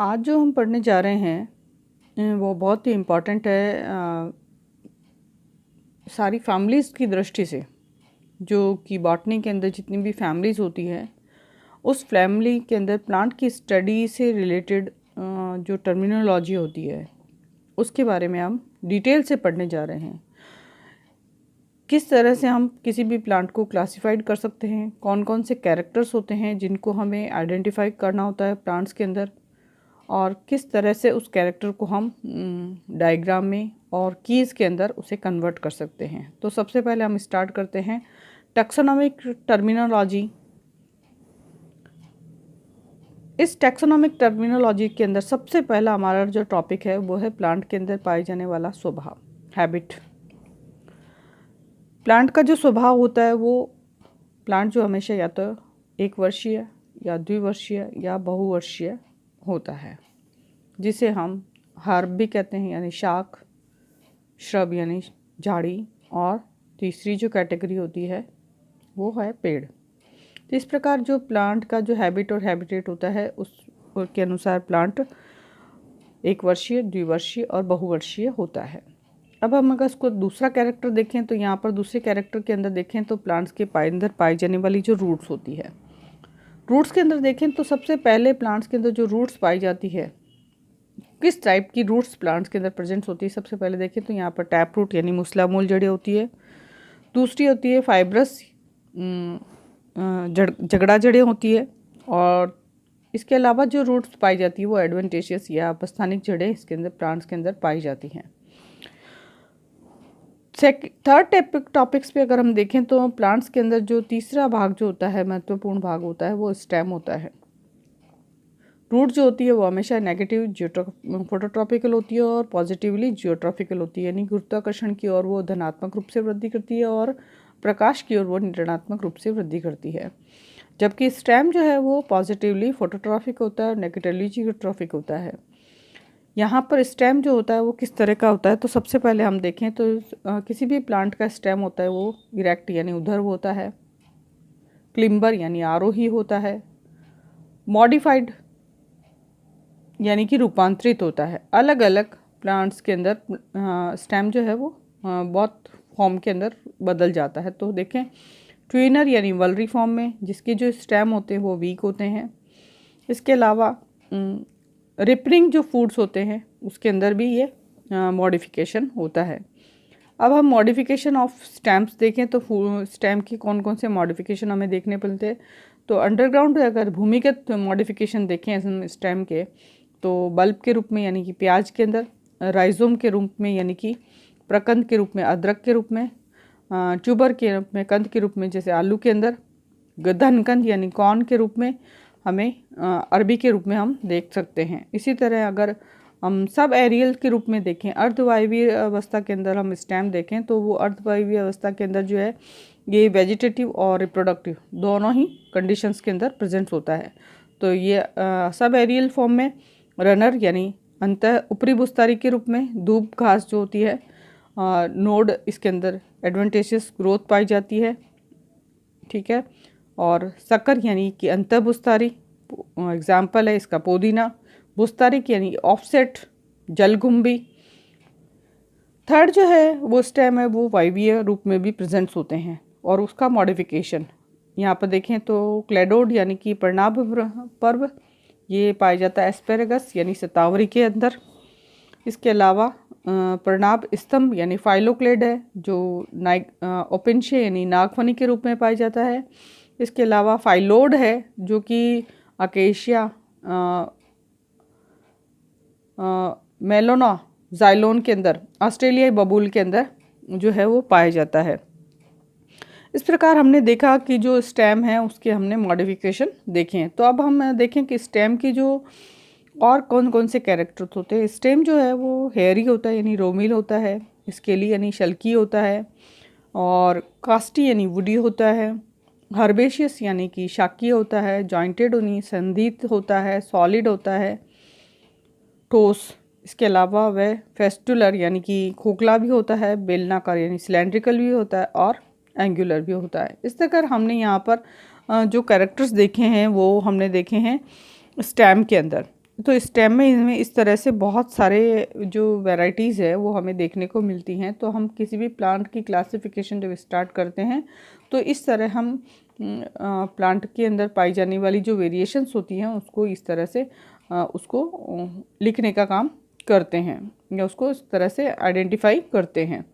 आज जो हम पढ़ने जा रहे हैं वो बहुत ही इम्पॉर्टेंट है सारी फैमिलीज़ की दृष्टि से। जो कि बॉटनी के अंदर जितनी भी फैमिलीज़ होती है उस फैमिली के अंदर प्लांट की स्टडी से रिलेटेड जो टर्मिनोलॉजी होती है उसके बारे में हम डिटेल से पढ़ने जा रहे हैं। किस तरह से हम किसी भी प्लांट को क्लासिफाइड कर सकते हैं, कौन कौन से कैरेक्टर्स होते हैं जिनको हमें आइडेंटिफाई करना होता है प्लांट्स के अंदर, और किस तरह से उस कैरेक्टर को हम डायग्राम में और कीज़ के अंदर उसे कन्वर्ट कर सकते हैं। तो सबसे पहले हम स्टार्ट करते हैं टैक्सोनॉमिक टर्मिनोलॉजी। इस टैक्सोनॉमिक टर्मिनोलॉजी के अंदर सबसे पहला हमारा जो टॉपिक है वो है प्लांट के अंदर पाए जाने वाला स्वभाव, हैबिट। प्लांट का जो स्वभाव होता है वो प्लांट जो हमेशा या तो एक वर्षीय या द्विवर्षीय या बहुवर्षीय होता है, जिसे हम हर्ब भी कहते हैं यानी शाख, श्रब यानी झाड़ी, और तीसरी जो कैटेगरी होती है वो है पेड़। तो इस प्रकार जो प्लांट का जो हैबिट और हैबिटेट होता है उसके अनुसार प्लांट एक वर्षीय, द्विवर्षीय और बहुवर्षीय होता है। अब हम अगर इसको दूसरा कैरेक्टर देखें तो यहाँ पर दूसरे कैरेक्टर के अंदर देखें तो प्लांट्स के अंदर पाई जाने वाली जो रूट्स होती है, रूट्स के अंदर देखें तो सबसे पहले प्लांट्स के अंदर जो रूट्स पाई जाती है, किस टाइप की रूट्स प्लांट्स के अंदर प्रेजेंट होती है। सबसे पहले देखें तो यहाँ पर टैप रूट यानी मूसलामूल जड़ें होती है। दूसरी होती है फाइब्रस जगड़ा जड़ें होती है, और इसके अलावा जो रूट्स पाई जाती है वो एडवेंटेशियस या अपस्थानिक जड़ें इसके अंदर प्लांट्स के अंदर पाई जाती हैं। थर्ड टॉपिक्स पे अगर हम देखें तो प्लांट्स के अंदर जो तीसरा भाग जो होता है, महत्वपूर्ण भाग होता है, वो स्टेम होता है। रूट जो होती है वो हमेशा नेगेटिव फोटोट्रॉपिकल होती है और पॉजिटिवली जियोट्रॉपिकल होती है, यानी गुरुत्वाकर्षण की ओर वो धनात्मक रूप से वृद्धि करती है और प्रकाश की ओर वो ऋणात्मक रूप से वृद्धि करती है। जबकि स्टेम जो है वो पॉजिटिवली फोटोट्रॉपिक होता है और नेगेटिवली जियोट्रॉपिक होता है। यहाँ पर स्टेम जो होता है वो किस तरह का होता है, तो सबसे पहले हम देखें तो किसी भी प्लांट का स्टेम होता है वो इरेक्ट यानी ऊर्ध्व होता है, क्लिम्बर यानी आरोही होता है, मॉडिफाइड यानी कि रूपांतरित होता है। अलग अलग प्लांट्स के अंदर स्टेम जो है वो बहुत फॉर्म के अंदर बदल जाता है। तो देखें ट्विनर यानी वलरी फॉर्म में जिसके जो स्टेम होते हैं वो वीक होते हैं। इसके अलावा रिपनिंग जो फूड्स होते हैं उसके अंदर भी ये मॉडिफिकेशन होता है। अब हम मॉडिफिकेशन ऑफ स्टेम्स देखें तो स्टेम की कौन कौन से मॉडिफिकेशन हमें देखने मिलते हैं। तो अंडरग्राउंड अगर भूमिगत मॉडिफिकेशन देखें स्टेम के तो बल्ब के रूप में यानी कि प्याज के अंदर, राइजोम के रूप में यानी कि प्रकंद के रूप में अदरक के रूप में, ट्यूबर के रूप में कंद के रूप में जैसे आलू के अंदर, धनकंद यानी कॉर्न के रूप में हमें अरबी के रूप में हम देख सकते हैं। इसी तरह अगर हम सब एरियल के रूप में देखें, अर्धवायवीय अवस्था के अंदर हम स्टेम देखें तो वो अर्धवायवीय अवस्था के अंदर जो है ये वेजिटेटिव और रिप्रोडक्टिव दोनों ही कंडीशंस के अंदर प्रेजेंट होता है। तो ये सब एरियल फॉर्म में रनर यानी अंतः ऊपरी बुस्तारी के रूप में धूप घास जो होती है, नोड इसके अंदर एडवेंटेशियस ग्रोथ पाई जाती है, ठीक है। और सकर यानी कि अंतः बुस्तारी, एग्जाम्पल है इसका पुदीना। बुस्तारिक यानी ऑफसेट जलगुम्बी। थर्ड जो है वो स्टेम है वो वायवीय रूप में भी प्रेजेंट्स होते हैं, और उसका मॉडिफिकेशन यहाँ पर देखें तो क्लेडोड यानी कि प्रणाब पर्व ये पाया जाता है एस्पेरेगस यानी शतावरी के अंदर। इसके अलावा प्रणाब स्तंभ यानी फाइलोक्लेड है जो ओपेंशे यानी नागफनी के रूप में पाया जाता है। इसके अलावा फाइलोड है जो कि अकेशिया मेलोना जाइलोन के अंदर, ऑस्ट्रेलियाई बबूल के अंदर जो है वो पाया जाता है। इस प्रकार हमने देखा कि जो स्टेम है उसके हमने मॉडिफिकेशन देखे हैं। तो अब हम देखें कि स्टेम की जो और कौन कौन से कैरेक्टर्स होते हैं। स्टेम जो है वो हेयरी होता है यानी रोमिल होता है, स्केली यानी शल्की होता है, और कास्टी यानी वुडी होता है, हर्बेशियस यानी कि शाकीय होता है, जॉइंटेड यानी संधित होता है, सॉलिड होता है, ठोस। इसके अलावा वह फेस्टुलर यानी कि खोखला भी होता है, बेलनाकार यानी सिलेंड्रिकल भी होता है, और एंगुलर भी होता है। इस तरह हमने यहाँ पर जो कैरेक्टर्स देखे हैं वो हमने देखे हैं स्टेम के अंदर। तो स्टेम में इनमें इस तरह से बहुत सारे जो वैरायटीज़ है वो हमें देखने को मिलती हैं। तो हम किसी भी प्लांट की क्लासिफिकेशन जब स्टार्ट करते हैं तो इस तरह हम प्लांट के अंदर पाई जाने वाली जो वेरिएशंस होती हैं उसको इस तरह से उसको लिखने का काम करते हैं या उसको इस तरह से आइडेंटिफाई करते हैं।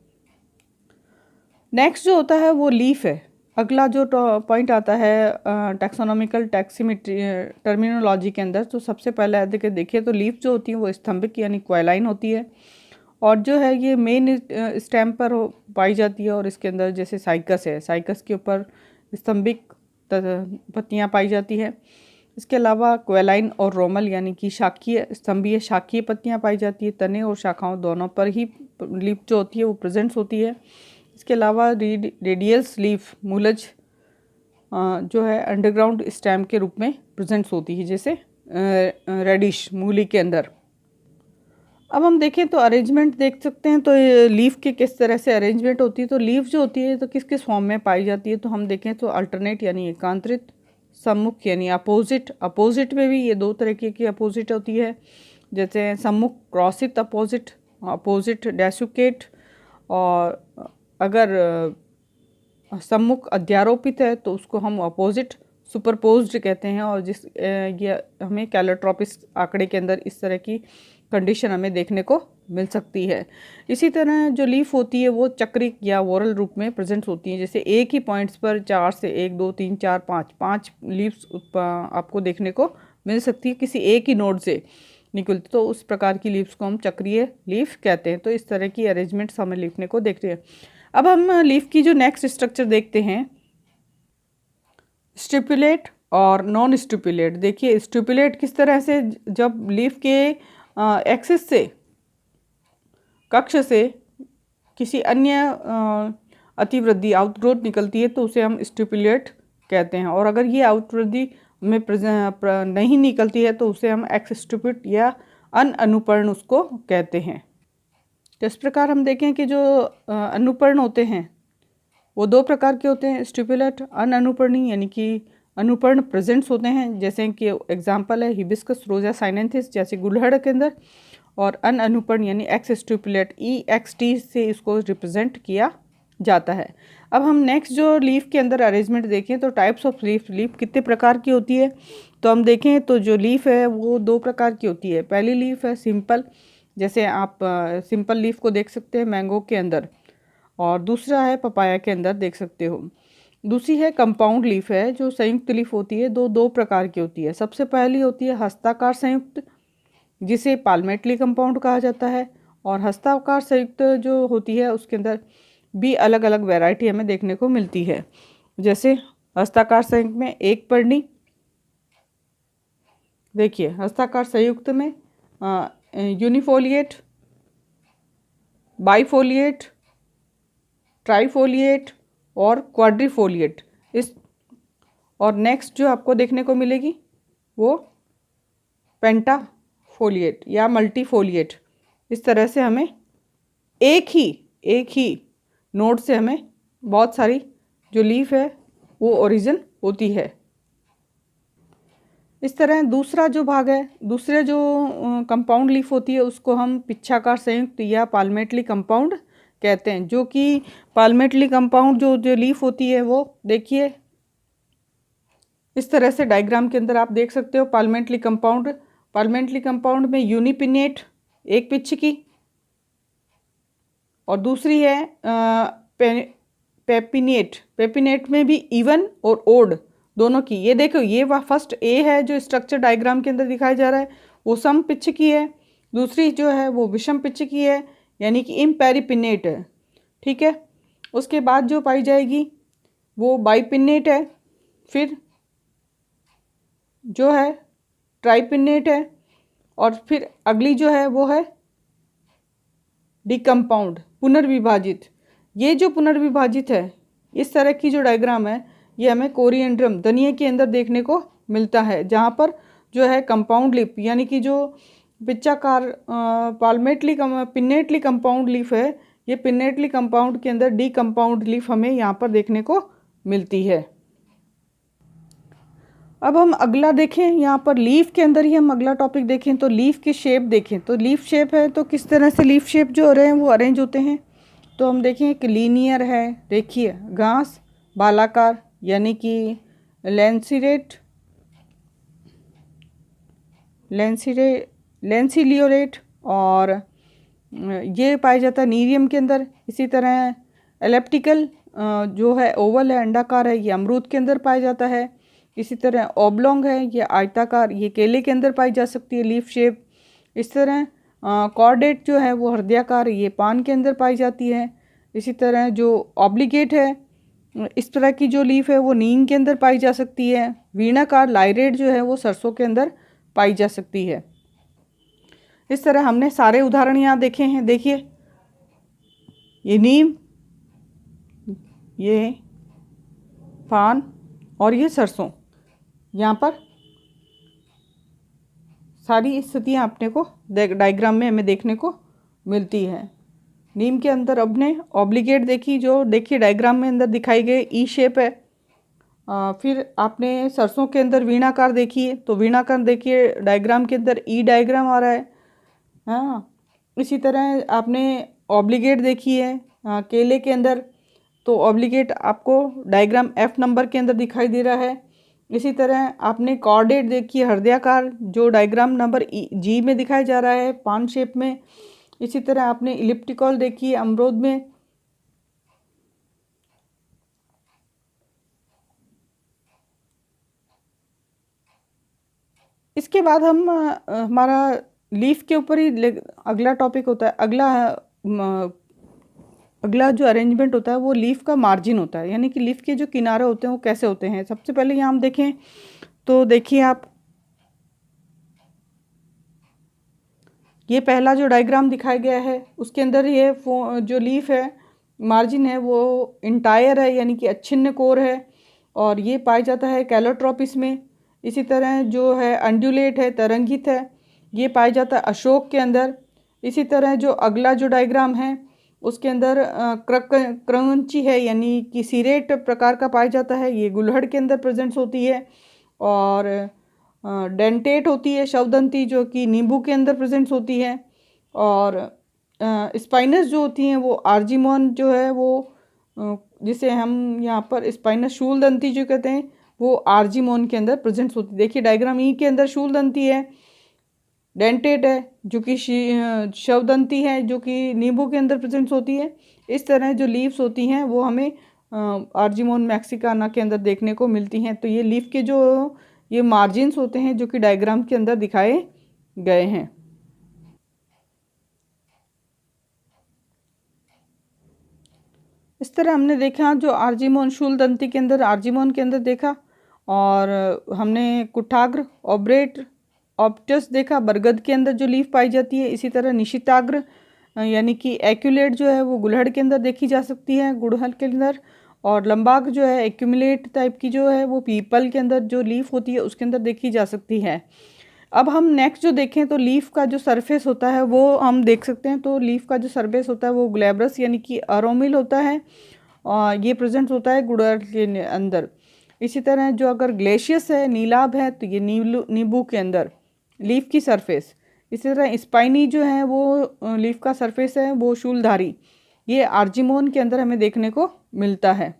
नेक्स्ट जो होता है वो लीफ है। अगला जो पॉइंट आता है टैक्सोनॉमिकल टैक्सीमेट्री टर्मिनोलॉजी के अंदर, तो सबसे पहले देखिए तो लीफ जो होती है वो स्तंभिक यानी क्वाइलाइन होती है और जो है ये मेन स्टेम पर पाई जाती है और इसके अंदर जैसे साइकस है, साइकस के ऊपर स्तंभिक पत्तियां पाई जाती है। इसके अलावा क्वेलाइन और रोमल यानी कि शाखीय स्तंभीय शाखीय पत्तियां पाई जाती है। तने और शाखाओं दोनों पर ही लीफ जो होती है वो प्रेजेंट्स होती है। इसके अलावा रेडियल्स लीफ मूलज जो है अंडरग्राउंड स्टेम के रूप में प्रेजेंट्स होती है, जैसे रेडिश मूली के अंदर। अब हम देखें तो अरेंजमेंट देख सकते हैं तो लीफ के किस तरह से अरेंजमेंट होती है। तो लीफ जो होती है तो किस किस फॉर्म में पाई जाती है, तो हम देखें तो अल्टरनेट यानी एकांतरित, सम्मुख यानी अपोजिट। अपोजिट में भी ये दो तरीके की अपोजिट होती है, जैसे सम्मुख क्रॉसित अपोजिट, अपोजिट डेसुकेट, और अगर सम्मुख अध्यारोपित है तो उसको हम अपोजिट सुपरपोज्ड कहते हैं। और ये हमें कैलोट्रोपिस आंकड़े के अंदर इस तरह की कंडीशन हमें देखने को मिल सकती है। इसी तरह जो लीफ होती है वो चक्रिक या वोरल रूप में प्रेजेंट होती है, जैसे एक ही पॉइंट्स पर 4 से 1 2 3 4 5 लीव्स आपको देखने को मिल सकती है किसी एक ही नोड से निकलती, तो उस प्रकार की लीव्स को हम चक्रीय लीफ कहते हैं। तो इस तरह की अरेंजमेंट्स हमें लिखने को देखते हैं। अब हम लीफ की जो नेक्स्ट स्ट्रक्चर देखते हैं, स्टिपुलेट और नॉन स्टिपुलेट। देखिए स्टिपुलेट किस तरह से, जब लीफ के एक्सिस से कक्ष से किसी अन्य अतिवृद्धि आउटग्रोथ निकलती है तो उसे हम स्टिपुलेट कहते हैं, और अगर ये आउटवृद्धि में नहीं निकलती है तो उसे हम एक्सस्टिपुट या अनुपर्ण उसको कहते हैं। तो इस प्रकार हम देखें कि जो अनुपर्ण होते हैं वो दो प्रकार के होते हैं, स्टिपुलेट अनुपर्णी यानी कि अनुपर्ण प्रेजेंट्स होते हैं, जैसे कि एग्जांपल है हिबिस्कस रोजा साइनेंथिस जैसे गुलहड़ के अंदर, और अनुपर्ण यानी एक्स स्टिपुलेट EXT से इसको रिप्रेजेंट किया जाता है। अब हम नेक्स्ट जो लीफ के अंदर अरेंजमेंट देखें तो टाइप्स ऑफ लीफ कितने प्रकार की होती है, तो हम देखें तो जो लीफ है वो दो प्रकार की होती है। पहली लीफ है सिंपल, जैसे आप सिंपल लीफ को देख सकते हैं मैंगो के अंदर, और दूसरा है पपाया के अंदर देख सकते हो। दूसरी है कंपाउंड लीफ है जो संयुक्त लीफ होती है, दो प्रकार की होती है। सबसे पहली होती है हस्ताकार संयुक्त जिसे पाल्मेटली कंपाउंड कहा जाता है, और हस्ताकार संयुक्त जो होती है उसके अंदर भी अलग अलग वैरायटी हमें देखने को मिलती है, जैसे हस्ताकार संयुक्त में एक पर्णी, देखिए हस्ताकार संयुक्त में यूनिफोलिएट, बाइफोलिएट, ट्राइफोलिएट और क्वाड्रीफोलिएट। इस और नेक्स्ट जो आपको देखने को मिलेगी वो पेंटाफोलिएट या मल्टीफोलिएट। इस तरह से हमें एक ही नोड से हमें बहुत सारी जो लीफ है वो ओरिजिन होती है। इस तरह दूसरा जो भाग है, दूसरे जो कंपाउंड लीफ होती है उसको हम पिच्छाकार संयुक्त या पाल्मेटली कंपाउंड कहते हैं, जो कि पाल्मेटली कंपाउंड जो लीफ होती है वो देखिए इस तरह से डायग्राम के अंदर आप देख सकते हो। पाल्मेटली कंपाउंड में यूनिपिनेट एक पिच्छ की, और दूसरी है पेपिनेट में भी इवन और ओड दोनों की। ये देखो ये फर्स्ट ए है जो स्ट्रक्चर डायग्राम के अंदर दिखाया जा रहा है वो सम पिच्छ की है, दूसरी जो है वो विषम पिच्छ की है यानी कि इम्पेरिपिनेट है, ठीक है। उसके बाद जो पाई जाएगी वो बाइपिनेट है, फिर जो है ट्राइपिनेट है, और फिर अगली जो है वो है डिकम्पाउंड पुनर्विभाजित। ये जो पुनर्विभाजित है इस तरह की जो डायग्राम है ये हमें कोरिएंड्रम धनिया के अंदर देखने को मिलता है, जहाँ पर जो है कंपाउंड लीफ यानी कि जो पिच्चाकार पिनेटली कंपाउंड लीफ है, ये पिनेटली कंपाउंड के अंदर डिकम्पाउंड लीफ हमें यहाँ पर देखने को मिलती है। अब हम अगला देखें, यहाँ पर लीफ के अंदर ही हम अगला टॉपिक देखें तो लीफ की शेप देखें। तो लीफ शेप है तो किस तरह से लीफ शेप जो हो रहे हैं वो अरेंज होते हैं। तो हम देखें कि लीनियर है, देखिए घास, बालाकार यानी कि लेंसिलियोरेट, और ये पाया जाता है नीरियम के अंदर। इसी तरह एलिप्टिकल जो है ओवल है, अंडाकार है, ये अमरूद के अंदर पाया जाता है। इसी तरह ओब्लोंग है, ये आयताकार, ये केले के अंदर पाई जा सकती है लीफ शेप। इस तरह कॉर्डेट जो है वो हृदयाकार, ये पान के अंदर पाई जाती है। इसी तरह जो ऑब्लिगेट है, इस तरह की जो लीफ है वो नीम के अंदर पाई जा सकती है। वीणाकार लाइरेट जो है वो सरसों के अंदर पाई जा सकती है। इस तरह हमने सारे उदाहरण यहाँ देखे हैं। देखिए ये नीम, ये पान और ये सरसों, यहाँ पर सारी स्थितियाँ अपने को डायग्राम में हमें देखने को मिलती है। नीम के अंदर अपने ऑब्लिगेट देखी, जो देखिए डायग्राम में अंदर दिखाई गई ई शेप है। फिर आपने सरसों के अंदर वीणाकार देखिए, तो वीणाकार देखिए डायग्राम के अंदर ई डायग्राम आ रहा है। हाँ, इसी तरह आपने ऑब्लिगेट देखी है केले के अंदर, तो ऑब्लिगेट आपको डायग्राम एफ नंबर के अंदर दिखाई दे रहा है। इसी तरह आपने कॉर्डेट देखी है हृदयाकार, जो डायग्राम नंबर जी में दिखाया जा रहा है पान शेप में। इसी तरह आपने इलिप्टिकल देखी है अमरूद में। इसके बाद हम हमारा लीफ के ऊपर ही अगला टॉपिक होता है। अगला जो अरेंजमेंट होता है वो लीफ का मार्जिन होता है, यानी कि लीफ के जो किनारे होते हैं वो कैसे होते हैं। सबसे पहले यहाँ हम देखें तो देखिए आप, ये पहला जो डायग्राम दिखाया गया है उसके अंदर ये जो लीफ है मार्जिन है वो इंटायर है, यानी कि अच्छिन्न कोर है, और ये पाया जाता है कैलोट्रोपिस में। इसी तरह जो है अंडुलेट है, तरंगित है, ये पाया जाता है अशोक के अंदर। इसी तरह जो अगला जो डायग्राम है उसके अंदर क्रंची है, यानी कि सीरेट प्रकार का पाया जाता है, ये गुलहड़ के अंदर प्रेजेंट्स होती है। और डेंटेट होती है शवदंती, जो कि नींबू के अंदर प्रेजेंट्स होती है। और स्पाइनस जो होती हैं वो आर्जिमोन जो है वो जिसे हम यहाँ पर स्पाइनस शूलदंती जो कहते हैं वो आर्जिमोन के अंदर प्रेजेंट्स होती है। देखिए डायग्राम ई के अंदर शूलदंती है, डेंटेट है जो कि शवदंती है जो कि नींबू के अंदर प्रेजेंट्स होती है। इस तरह जो लीव्स होती हैं वो हमें आर्जिमोन मैक्सिकाना के अंदर देखने को मिलती हैं। तो ये लीफ के जो ये मार्जिन्स होते हैं जो कि डायग्राम के अंदर दिखाए गए हैं। इस तरह हमने देखा जो आर्जिमोन शूलदंती के अंदर आर्जिमोन के अंदर देखा, और हमने कुठाग्र ऑब्रेट ऑप्टस देखा, बरगद के अंदर जो लीफ पाई जाती है। इसी तरह निशिताग्र यानी कि एक्यूलेट जो है वो गुड़हल के अंदर देखी जा सकती है, गुड़हल के अंदर। और लंबाक जो है एक्यूमुलेट टाइप की जो है वो पीपल के अंदर जो लीफ होती है उसके अंदर देखी जा सकती है। अब हम नेक्स्ट जो देखें तो लीफ का जो सरफेस होता है वो हम देख सकते हैं। तो लीफ का जो सरफेस होता है वो ग्लैब्रस यानी कि अरोमिल होता है, और ये प्रेजेंट होता है गुड़हल के अंदर। इसी तरह जो अगर ग्लेशियस है, नीलाभ है, तो ये नींबू के अंदर लीफ की सरफेस। इसी तरह स्पाइनी जो है वो लीफ का सरफेस है वो शूलधारी, ये आर्जिमोन के अंदर हमें देखने को मिलता है।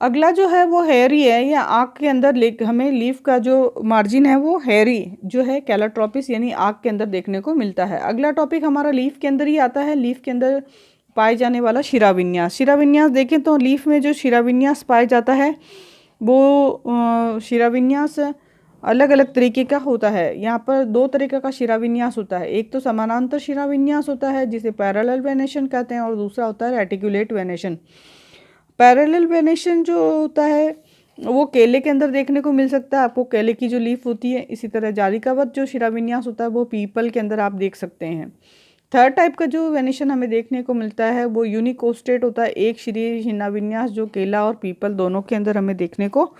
अगला जो है वो हेयरी है, या आँख के अंदर हमें लीफ का जो मार्जिन है वो हेयरी जो है कैलोट्रोपिस यानी आँख के अंदर देखने को मिलता है। अगला टॉपिक हमारा लीफ के अंदर ही आता है, लीफ के अंदर पाए जाने वाला शिराविन्यास। शिराविन्यास देखें तो लीफ में जो शिराविन्यास पाया जाता है वो शिराविन्यास अलग अलग तरीके का होता है। यहाँ पर दो तरीके का शिराविन्यास होता है। एक तो समानांतर शिराविन्यास होता है जिसे पैरेलल वेनेशन कहते हैं, और दूसरा होता है रेटिकुलेट वेनेशन। पैरेलल वेनेशन जो होता है वो केले के अंदर देखने को मिल सकता है आपको, केले की जो लीफ होती है। इसी तरह जालिकावत जो शिराविन्यास होता है वो पीपल के अंदर आप देख सकते हैं। थर्ड टाइप का जो वेनेशन हमें देखने को मिलता है वो यूनिकोस्टेट होता है, एक श्री शिराविन्यास जो केला और पीपल दोनों के अंदर हमें देखने को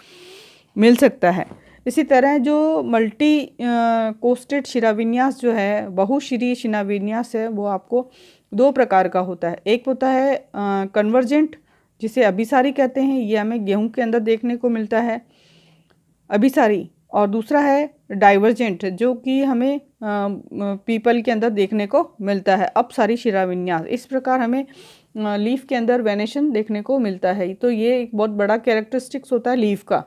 मिल सकता है। इसी तरह जो मल्टी कोस्टेड शिराविन्यास जो है, बहुश्री शिराविन्यास है, वो आपको दो प्रकार का होता है। एक होता है कन्वर्जेंट जिसे अभिसारी कहते हैं, ये हमें गेहूं के अंदर देखने को मिलता है। अभिसारी, और दूसरा है डाइवर्जेंट जो कि हमें पीपल के अंदर देखने को मिलता है, अपसारी शिराविन्यास। इस प्रकार हमें लीफ के अंदर वेनेशन देखने को मिलता है। तो ये एक बहुत बड़ा कैरेक्टरिस्टिक्स होता है लीफ का।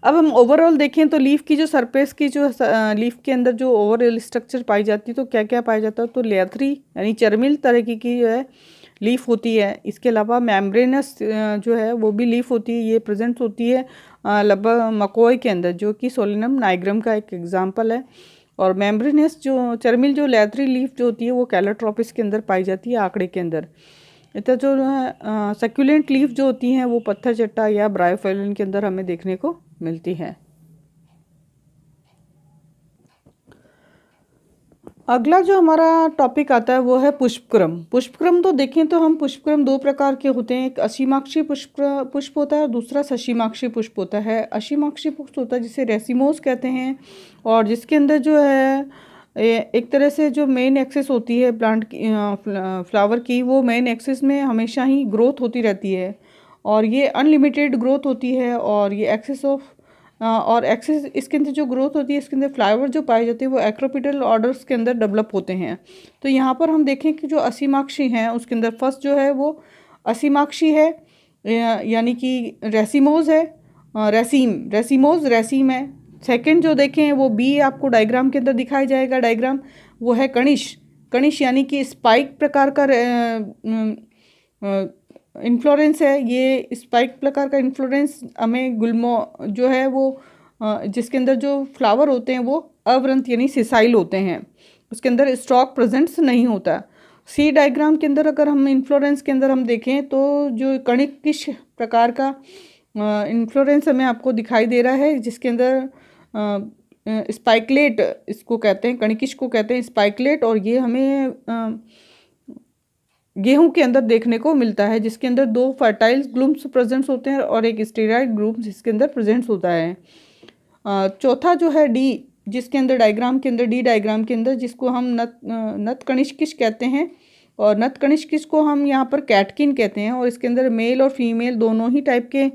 अब हम ओवरऑल देखें तो लीफ की जो सरफेस की जो लीफ के अंदर जो ओवरऑल स्ट्रक्चर पाई जाती है तो क्या क्या पाया जाता है, तो लेथरी यानी चर्मिल तरह की जो है लीफ होती है। इसके अलावा मेम्ब्रेनस जो है वो भी लीफ होती है, ये प्रेजेंट होती है लगभग मकोई के अंदर, जो कि सोलेनम नाइग्रम का एक एग्जाम्पल है। और मेम्ब्रेनस जो चर्मिल जो लेथरी लीफ जो होती है वो कैलोट्रोपिस के अंदर पाई जाती है, आंकड़े के अंदर। इतना जो है सक्यूलेंट लीफ जो होती हैं वो पत्थर चट्टा या ब्रायोफाइलिन के अंदर हमें देखने को मिलती है। अगला जो हमारा टॉपिक आता है वो है पुष्पक्रम। पुष्पक्रम तो देखें तो हम पुष्पक्रम दो प्रकार के होते हैं, एक असीमाक्षी पुष्प होता है और दूसरा सशीमाक्षी पुष्प होता है। असीमाक्षी पुष्प होता है जिसे रेसिमोस कहते हैं, और जिसके अंदर जो है एक तरह से जो मेन एक्सिस होती है प्लांट की फ्लावर की, वो मेन एक्सिस में हमेशा ही ग्रोथ होती रहती है और ये अनलिमिटेड ग्रोथ होती है। और ये एक्सिस ऑफ और एक्सिस इसके अंदर जो ग्रोथ होती है इसके अंदर फ्लावर जो पाए जाते हैं वो एक्रोपिटल ऑर्डर्स के अंदर डेवलप होते हैं। तो यहाँ पर हम देखें कि जो असीमाक्षी हैं उसके अंदर फर्स्ट जो है वो असीमाक्षी है, यानी कि रेसिमोज है, रेसिमोज रेसिम है। सेकंड जो देखें वो बी आपको डायग्राम के अंदर दिखाया जाएगा, डायग्राम वो है कणिश यानी कि स्पाइक प्रकार का इन्फ्लोरेंस है। ये स्पाइक प्रकार का इन्फ्लोरेंस हमें गुल्मो जो है वो जिसके अंदर जो फ्लावर होते हैं वो अवरंत यानी सिसाइल होते हैं, उसके अंदर स्टॉक प्रेजेंट्स नहीं होता। सी डायग्राम के अंदर अगर हम इन्फ्लोरेंस के अंदर हम देखें तो जो कणिकिश प्रकार का इन्फ्लोरेंस हमें आपको दिखाई दे रहा है, जिसके अंदर स्पाइकलेट इसको कहते हैं, कणिकिश को कहते हैं स्पाइकलेट। और ये हमें गेहूं के अंदर देखने को मिलता है, जिसके अंदर दो फर्टाइल ग्लूम्स प्रेजेंट्स होते हैं और एक स्टेरॉइड ग्लूम्स इसके अंदर प्रेजेंट्स होता है। चौथा जो है डी, जिसके अंदर डायग्राम के अंदर डी डायग्राम के अंदर जिसको हम नत कणिशकिश कहते हैं, और नत कणिशकिश को हम यहाँ पर कैटकिन कहते हैं। और इसके अंदर मेल और फीमेल दोनों ही टाइप के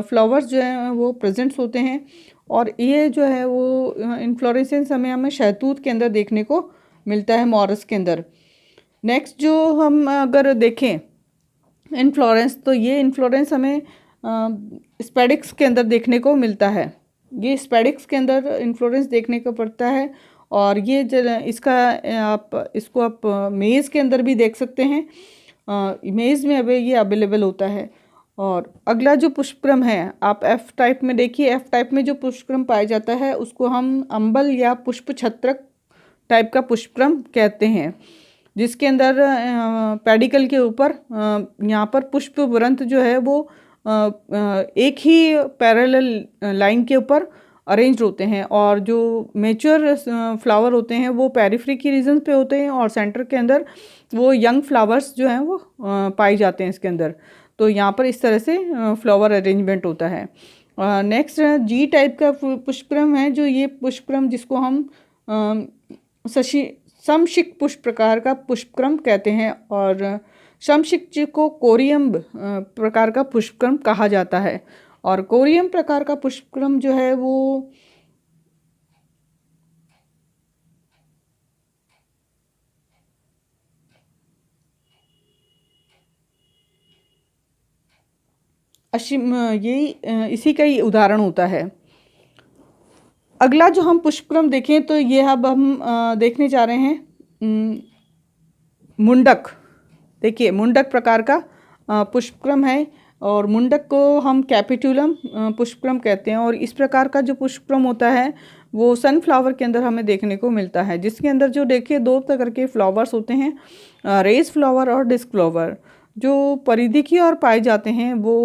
फ्लावर्स जो हैं वो प्रेजेंट्स होते हैं। और ये जो है वो इन्फ्लोरेसेंस हमें शहतूत के अंदर देखने को मिलता है, मॉरस के अंदर। नेक्स्ट जो हम अगर देखें इन्फ्लोरेंस, तो ये इन्फ्लोरेंस हमें स्पेडिक्स के अंदर देखने को मिलता है। ये स्पेडिक्स के अंदर इन्फ्लोरेंस देखने को पड़ता है। और ये इसका इसको आप मेज़ के अंदर भी देख सकते हैं, मेज़ में अब ये अवेलेबल होता है। और अगला जो पुष्पक्रम है आप एफ टाइप में देखिए, एफ टाइप में जो पुष्पक्रम पाया जाता है उसको हम अम्बल या पुष्प छत्रक टाइप का पुष्पक्रम कहते हैं, जिसके अंदर पेडिकल के ऊपर यहाँ पर पुष्प वृंत जो है वो एक ही पैरेलल लाइन के ऊपर अरेंज होते हैं। और जो मेच्योर फ्लावर होते हैं वो पेरिफेरी की रीजन पे होते हैं और सेंटर के अंदर वो यंग फ्लावर्स जो हैं वो पाए जाते हैं इसके अंदर। तो यहाँ पर इस तरह से फ्लावर अरेंजमेंट होता है। नेक्स्ट जी टाइप का पुष्पक्रम है, जो ये पुष्पक्रम जिसको हम समशिक पुष्प प्रकार का पुष्पक्रम कहते हैं। और समशिक को कोरियम प्रकार का पुष्पक्रम कहा जाता है। और कोरियम प्रकार का पुष्पक्रम जो है वो इसी का ही उदाहरण होता है। अगला जो हम पुष्पक्रम देखें तो ये अब हम देखने जा रहे हैं मुंडक। देखिए मुंडक प्रकार का पुष्पक्रम है, और मुंडक को हम कैपिटुलम पुष्पक्रम कहते हैं। और इस प्रकार का जो पुष्पक्रम होता है वो सनफ्लावर के अंदर हमें देखने को मिलता है, जिसके अंदर जो देखिए दो प्रकार के फ्लावर्स होते हैं, रेस फ्लावर और डिस्क फ्लावर। जो परिधि की ओर पाए जाते हैं वो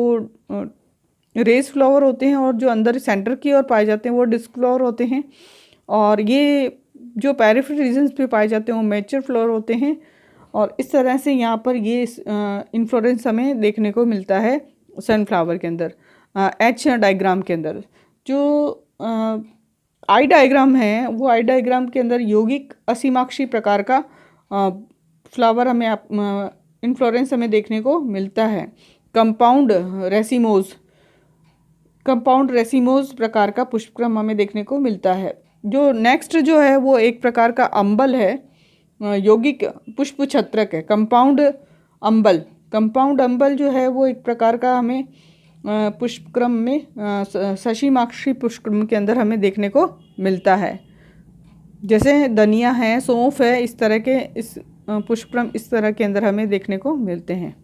रेस फ्लावर होते हैं, और जो अंदर सेंटर की ओर पाए जाते हैं वो डिस्क फ्लावर होते हैं। और ये जो पेरिफेरल रीजन्स पे पाए जाते हैं वो मैच्योर फ्लावर होते हैं। और इस तरह से यहाँ पर ये इन्फ्लोरेंस हमें देखने को मिलता है सनफ्लावर के अंदर। एच डायग्राम के अंदर जो आई डायग्राम है वो आई डायग्राम के अंदर यौगिक असीमाक्षी प्रकार का फ्लावर हमें इन्फ्लोरेंस हमें देखने को मिलता है। कंपाउंड रेसिमोज कंपाउंड रेसिमोज प्रकार का पुष्पक्रम हमें देखने को मिलता है। जो नेक्स्ट जो है वो एक प्रकार का अम्बल है, यौगिक पुष्प छत्रक है। कंपाउंड अम्बल जो है वो एक प्रकार का हमें पुष्पक्रम में सशीमाक्षी पुष्पक्रम के अंदर हमें देखने को मिलता है। जैसे धनिया है, सौंफ है, इस तरह के इस पुष्पक्रम इस तरह के अंदर हमें देखने को मिलते हैं।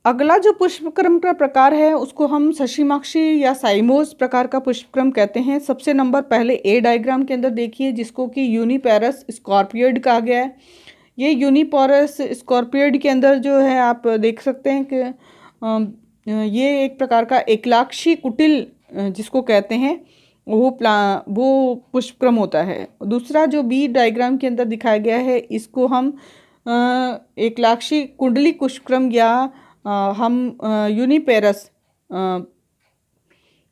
अगला जो पुष्पक्रम का प्रकार है उसको हम सशीमाक्षी या साइमोस प्रकार का पुष्पक्रम कहते हैं। सबसे नंबर पहले ए डायग्राम के अंदर देखिए, जिसको कि यूनिपेरस स्कॉर्पियोइड कहा गया है। ये यूनिपेरस स्कॉर्पियोइड के अंदर जो है आप देख सकते हैं कि ये एक प्रकार का एकलाक्षी कुटिल जिसको कहते हैं वो पुष्पक्रम होता है। दूसरा जो बी डायग्राम के अंदर दिखाया गया है इसको हम एकलाक्षी कुंडली पुष्पक्रम या हम यूनिपेरस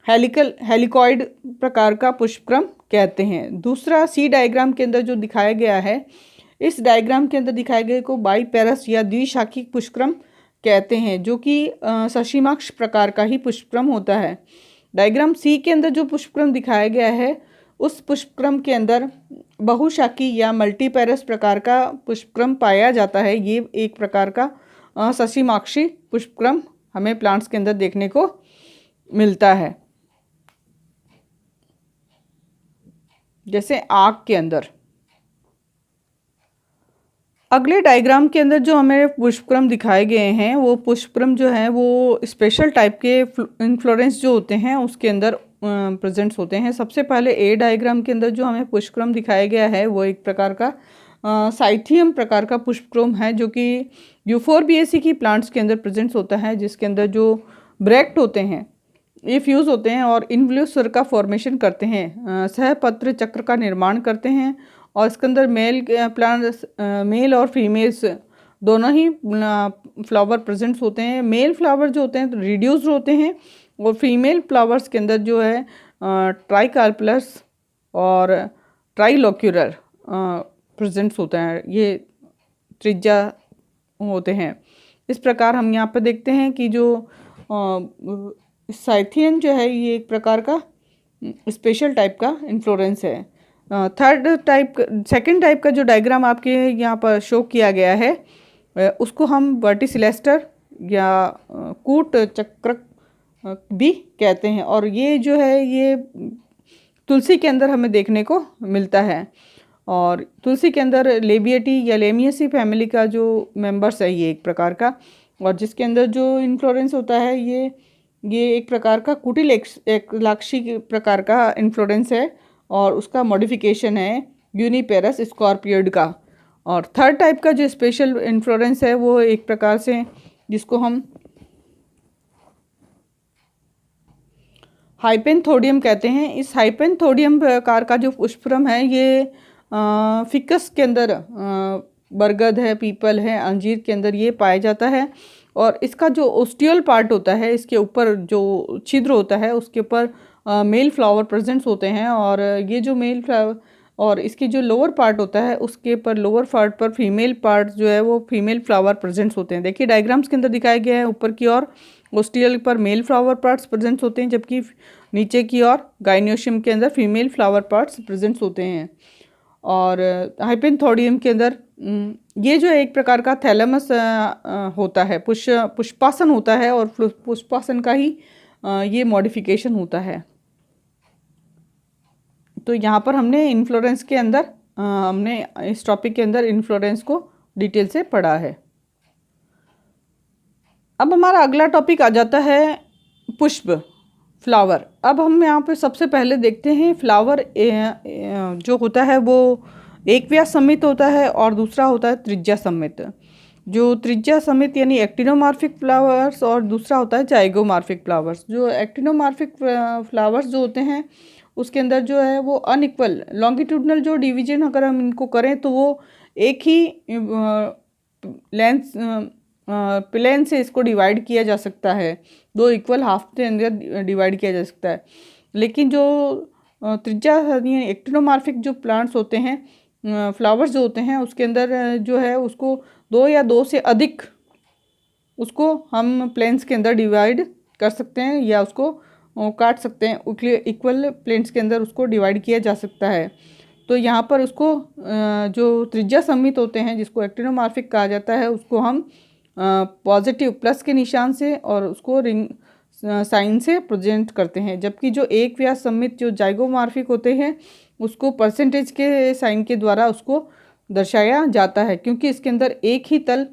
हेलिकॉइड प्रकार का पुष्पक्रम कहते हैं। दूसरा सी डायग्राम के अंदर जो दिखाया गया है, इस डायग्राम के अंदर दिखाए गए को बाईपेरस या द्विशाखी पुष्पक्रम कहते हैं, जो कि सशीमाक्ष प्रकार का ही पुष्पक्रम होता है। डायग्राम सी के अंदर जो पुष्पक्रम दिखाया गया है उस पुष्पक्रम के अंदर बहुशाखी या मल्टीपेरस प्रकार का पुष्पक्रम पाया जाता है। ये एक प्रकार का सशीमाक्षी पुष्पक्रम हमें प्लांट्स के अंदर देखने को मिलता है। जैसे आग के अंदर। अगले डायग्राम के अंदर जो हमें पुष्पक्रम दिखाए गए हैं वो पुष्पक्रम जो है वो स्पेशल टाइप के इन्फ्लोरेंस जो होते हैं उसके अंदर प्रेजेंट्स होते हैं। सबसे पहले ए डायग्राम के अंदर जो हमें पुष्पक्रम दिखाया गया है वो एक प्रकार का साइथियम प्रकार का पुष्पक्रम है, जो कि यूफोरबिएसी की प्लांट्स के अंदर प्रेजेंट्स होता है, जिसके अंदर जो ब्रैक्ट होते हैं ये फ्यूज़ होते हैं और इन्फ्लूसर का फॉर्मेशन करते हैं, सहपत्र चक्र का निर्माण करते हैं। और इसके अंदर मेल और फीमेल्स दोनों ही फ्लावर प्रेजेंट्स होते हैं। मेल फ्लावर जो होते हैं तो रिड्यूस्ड होते हैं और फीमेल फ्लावर्स के अंदर जो है ट्राइकार्पलस और ट्राइलोक्यूलर प्रेजेंट्स होते हैं, ये त्रिज्या होते हैं। इस प्रकार हम यहाँ पर देखते हैं कि जो साइथियन जो है ये एक प्रकार का स्पेशल टाइप का इन्फ्लोरेंस है। सेकंड टाइप का जो डायग्राम आपके यहाँ पर शो किया गया है उसको हम वर्टिसिलेस्टर या कूट चक्र भी कहते हैं, और ये जो है ये तुलसी के अंदर हमें देखने को मिलता है। और तुलसी के अंदर लेबिएटी या लेमियसी फैमिली का जो मेंबर्स है ये एक प्रकार का, और जिसके अंदर जो इन्फ्लोरेंस होता है ये एक प्रकार का कुटिल एकलाक्षी प्रकार का इन्फ्लोरेंस है और उसका मॉडिफिकेशन है यूनिपेरस स्कॉर्पियोइड का। और थर्ड टाइप का जो स्पेशल इन्फ्लोरेंस है वो एक प्रकार से जिसको हम हाइपेंथोडियम कहते हैं। इस हाइपेंथोडियम प्रकार का जो पुष्पक्रम है ये फिकस के अंदर बरगद है, पीपल है, अंजीर के अंदर ये पाया जाता है। और इसका जो ओस्टियल पार्ट होता है, इसके ऊपर जो छिद्र होता है उसके ऊपर मेल फ्लावर प्रेजेंट्स होते हैं, और ये जो मेल फ्लावर और इसकी जो लोअर पार्ट होता है उसके ऊपर लोअर पार्ट पर फीमेल पार्ट जो है वो फीमेल फ्लावर प्रेजेंट्स होते हैं। देखिए डायग्राम्स के अंदर दिखाया गया है, ऊपर की ओर ओस्टियल पर मेल फ्लावर पार्ट्स प्रेजेंट्स होते हैं, जबकि नीचे की ओर गाइनियोशियम के अंदर फीमेल फ्लावर पार्ट्स प्रेजेंट्स होते हैं। और हाइपेंथोडियम के अंदर ये जो एक प्रकार का थैलेमस होता है, पुष्पासन होता है, और पुष्पासन का ही ये मॉडिफिकेशन होता है। तो यहाँ पर हमने इन्फ्लोरेंस के अंदर हमने इस टॉपिक के अंदर इन्फ्लोरेंस को डिटेल से पढ़ा है। अब हमारा अगला टॉपिक आ जाता है पुष्प, फ्लावर। अब हम यहाँ पे सबसे पहले देखते हैं फ्लावर जो होता है वो एक व्यास सममित होता है और दूसरा होता है त्रिज्या सममित। जो त्रिज्या सममित यानी एक्टिनोमॉर्फिक फ्लावर्स और दूसरा होता है जाइगोमॉर्फिक फ्लावर्स। जो एक्टिनोमॉर्फिक फ्लावर्स जो होते हैं उसके अंदर जो है वो अनइक्वल लॉन्गिट्यूडनल जो डिवीजन अगर हम इनको करें तो वो एक ही लेंथ प्लेन से इसको डिवाइड किया जा सकता है, दो इक्वल हाफ के अंदर डिवाइड किया जा सकता है। लेकिन जो त्रिज्या एक्टिनोमॉर्फिक जो प्लांट्स होते हैं, फ्लावर्स जो होते हैं, उसके अंदर जो है उसको 2 या 2 से अधिक उसको हम प्लेन्स के अंदर डिवाइड कर सकते हैं या उसको काट सकते हैं। इक्वल प्लेन्स के अंदर उसको डिवाइड किया जा सकता है। तो यहाँ पर उसको जो त्रिज्या सममित होते हैं जिसको एक्टिनोमॉर्फिक कहा जाता है, उसको हम पॉजिटिव प्लस के निशान से और उसको रिंग साइन से प्रेजेंट करते हैं। जबकि जो एक व्यास सममित जो जाइगोमॉर्फिक होते हैं उसको परसेंटेज के साइन के द्वारा उसको दर्शाया जाता है, क्योंकि इसके अंदर एक ही तल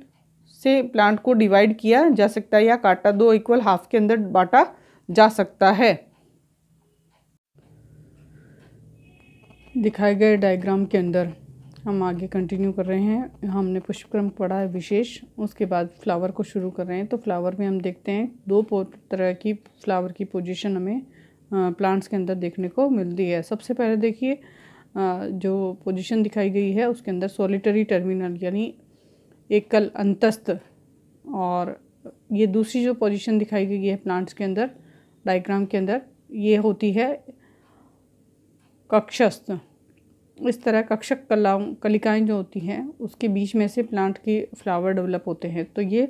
से प्लांट को डिवाइड किया जा सकता है या काटा 2 इक्वल हाफ के अंदर बांटा जा सकता है। दिखाए गए डायग्राम के अंदर हम आगे कंटिन्यू कर रहे हैं। हमने पुष्पक्रम पढ़ा है विशेष, उसके बाद फ्लावर को शुरू कर रहे हैं। तो फ्लावर में हम देखते हैं 2 तरह की फ्लावर की पोजीशन हमें प्लांट्स के अंदर देखने को मिलती है। सबसे पहले देखिए जो पोजीशन दिखाई गई है उसके अंदर सॉलिटरी टर्मिनल यानी एकल अंतस्थ, और ये दूसरी जो पोजीशन दिखाई गई है प्लांट्स के अंदर डायग्राम के अंदर, ये होती है कक्षस्थ। इस तरह कक्षक कलिकाएं जो होती हैं उसके बीच में से प्लांट की फ्लावर डेवलप होते हैं। तो ये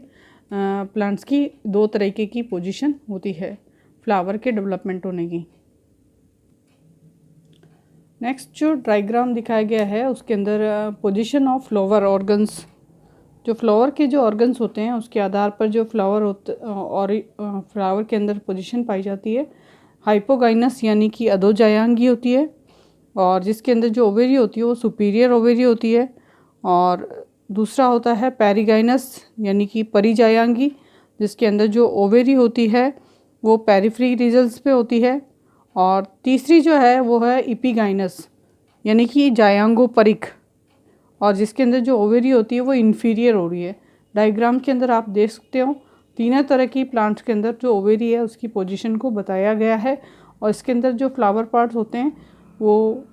प्लांट्स की 2 तरीके की पोजीशन होती है फ्लावर के डेवलपमेंट होने की। नेक्स्ट जो डायग्राम दिखाया गया है उसके अंदर पोजीशन ऑफ फ्लावर ऑर्गन्स, जो फ्लावर के जो ऑर्गन्स होते हैं उसके आधार पर जो फ्लावर और फ्लावर के अंदर पोजीशन पाई जाती है। हाइपोगाइनस यानी कि अधोजायांगी होती है, और जिसके अंदर जो ओवेरी होती है वो सुपीरियर ओवेरी होती है। और दूसरा होता है पेरिगाइनस यानी कि परिजायांगी, जिसके अंदर जो ओवेरी होती है वो पेरिफ्री रीजन्स पे होती है। और तीसरी जो है वो है इपिगाइनस यानी कि जायांगोपरिक, और जिसके अंदर जो ओवेरी होती है वो इन्फीरियर हो रही है। डायग्राम के अंदर आप देख सकते हो तीनों तरह की प्लांट्स के अंदर जो ओवेरी है उसकी पोजीशन को बताया गया है, और इसके अंदर जो फ्लावर पार्ट्स होते हैं वो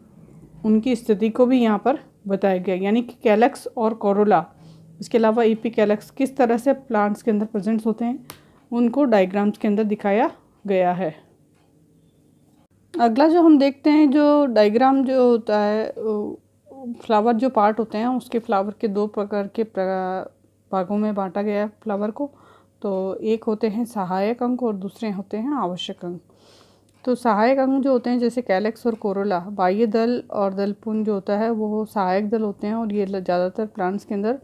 उनकी स्थिति को भी यहाँ पर बताया गया, यानी कि कैलक्स और कोरोला, इसके अलावा एपिकैलक्स किस तरह से प्लांट्स के अंदर प्रेजेंट्स होते हैं उनको डायग्राम्स के अंदर दिखाया गया है। अगला जो हम देखते हैं जो डायग्राम जो होता है, फ्लावर जो पार्ट होते हैं उसके फ्लावर के 2 प्रकार के भागों में बांटा गया है फ्लावर को। तो एक होते हैं सहायक अंग और दूसरे होते हैं आवश्यक अंग। तो सहायक अंग जो होते हैं जैसे कैलक्स और कोरोला, बाह्य दल और दलपुंज जो होता है वो सहायक दल होते हैं, और ये ज़्यादातर प्लांट्स के अंदर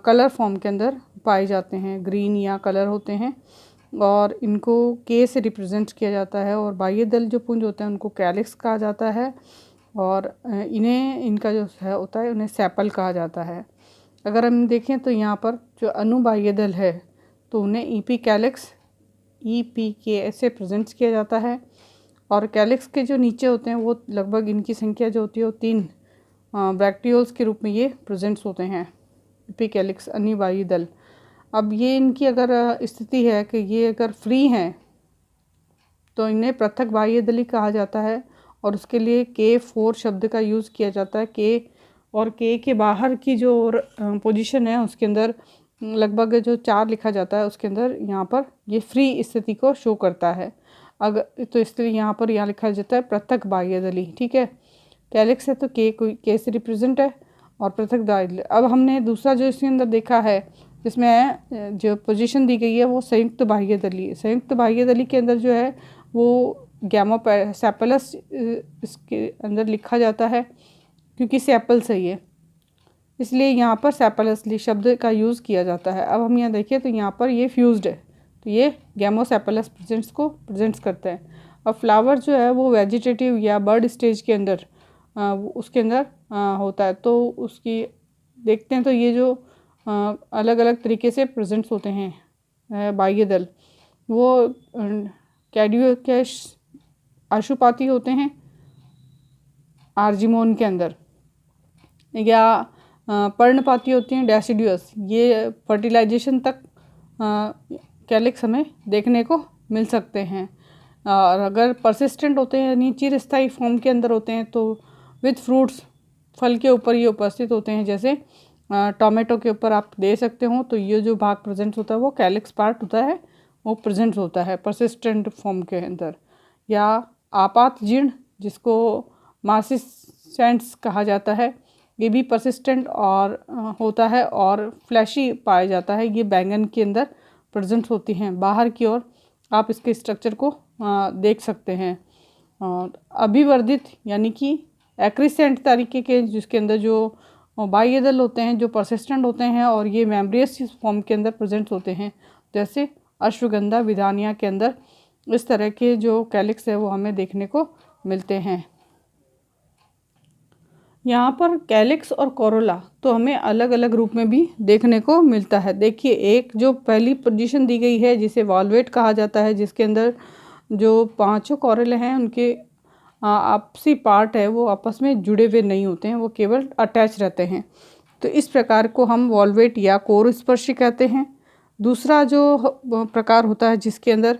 कलर फॉर्म के अंदर पाए जाते हैं, ग्रीन या कलर होते हैं, और इनको के से रिप्रेजेंट किया जाता है। और बाह्य दल जो पुंज होते हैं उनको कैलिक्स कहा जाता है, और इनका जो है होता है उन्हें सेपल कहा जाता है। अगर हम देखें तो यहाँ पर जो अनुबाह्य दल है तो उन्हें ईपीकैलिक्स EPK ऐसे प्रेजेंट किया जाता है, और कैलिक्स के जो नीचे होते हैं वो लगभग इनकी संख्या जो होती है वो 3 ब्रैक्टियोल्स के रूप में ये प्रेजेंट्स होते हैं, एपिकैलिक्स अनिवार्य दल। अब ये इनकी अगर स्थिति है कि ये अगर फ्री हैं तो इन्हें पृथक बाह्य दली कहा जाता है, और उसके लिए K4 शब्द का यूज़ किया जाता है। K के बाहर की जो पोजीशन है उसके अंदर लगभग जो 4 लिखा जाता है उसके अंदर यहाँ पर ये फ्री स्थिति को शो करता है। अगर तो इसलिए यहाँ पर यहाँ लिखा जाता है पृथक बाह्य दली, ठीक है। कैलिक्स है तो K से रिप्रेजेंट है, और पृथक बाह्य दली। अब हमने दूसरा जो इसके अंदर देखा है जिसमें जो पोजीशन दी गई है वो संयुक्त बाह्य दली है। संयुक्त बाह्य दली के अंदर जो है वो सेपलस इसके अंदर लिखा जाता है, क्योंकि सेपल सही है इसलिए यहाँ पर सेपलसली शब्द का यूज़ किया जाता है। अब हम यहाँ देखिए तो यहाँ पर ये फ्यूज्ड है, तो ये गैमोसेपलस प्रेजेंट्स को प्रेजेंट्स करता है। अब फ्लावर जो है वो वेजिटेटिव या बर्ड स्टेज के अंदर उसके अंदर होता है, तो उसकी देखते हैं तो ये जो अलग अलग तरीके से प्रेजेंट्स होते हैं बाह्य दल, वो कैड्यूकैश आशुपाती होते हैं आर्जिमोन के अंदर, या पर्णपाती होती हैं डेसिडियस। ये फर्टिलाइजेशन तक कैलिक्स हमें देखने को मिल सकते हैं, और अगर परसिस्टेंट होते हैं यानी चिरस्थायी फॉर्म के अंदर होते हैं तो विथ फ्रूट्स फल के ऊपर ये उपस्थित होते हैं। जैसे टोमेटो के ऊपर आप दे सकते हो, तो ये जो भाग प्रेजेंट होता है वो कैलिक्स पार्ट होता है, वो प्रेजेंट होता है परसिस्टेंट फॉर्म के अंदर। या आपात जीर्ण जिसको मार्सिसेंट्स कहा जाता है, ये भी परसिस्टेंट और होता है और फ्लैशी पाया जाता है। ये बैंगन के अंदर प्रेजेंट होती हैं। बाहर की ओर आप इसके स्ट्रक्चर को देख सकते हैं। अभिवर्धित यानी कि एक्रिसेंट तरीके के, जिसके अंदर जो बाह्य दल होते हैं जो परसिस्टेंट होते हैं और ये मेम्ब्रियस फॉर्म के अंदर प्रेजेंट होते हैं। जैसे अश्वगंधा विदानिया के अंदर इस तरह के जो कैलिक्स है वो हमें देखने को मिलते हैं। यहाँ पर कैलिक्स और कोरोला तो हमें अलग अलग रूप में भी देखने को मिलता है। देखिए, एक जो पहली पोजीशन दी गई है जिसे वॉल्वेट कहा जाता है, जिसके अंदर जो पांचों कोरोले हैं उनके आपसी पार्ट है वो आपस में जुड़े हुए नहीं होते हैं, वो केवल अटैच रहते हैं। तो इस प्रकार को हम वॉल्वेट या कोर स्पर्शी कहते हैं। दूसरा जो प्रकार होता है जिसके अंदर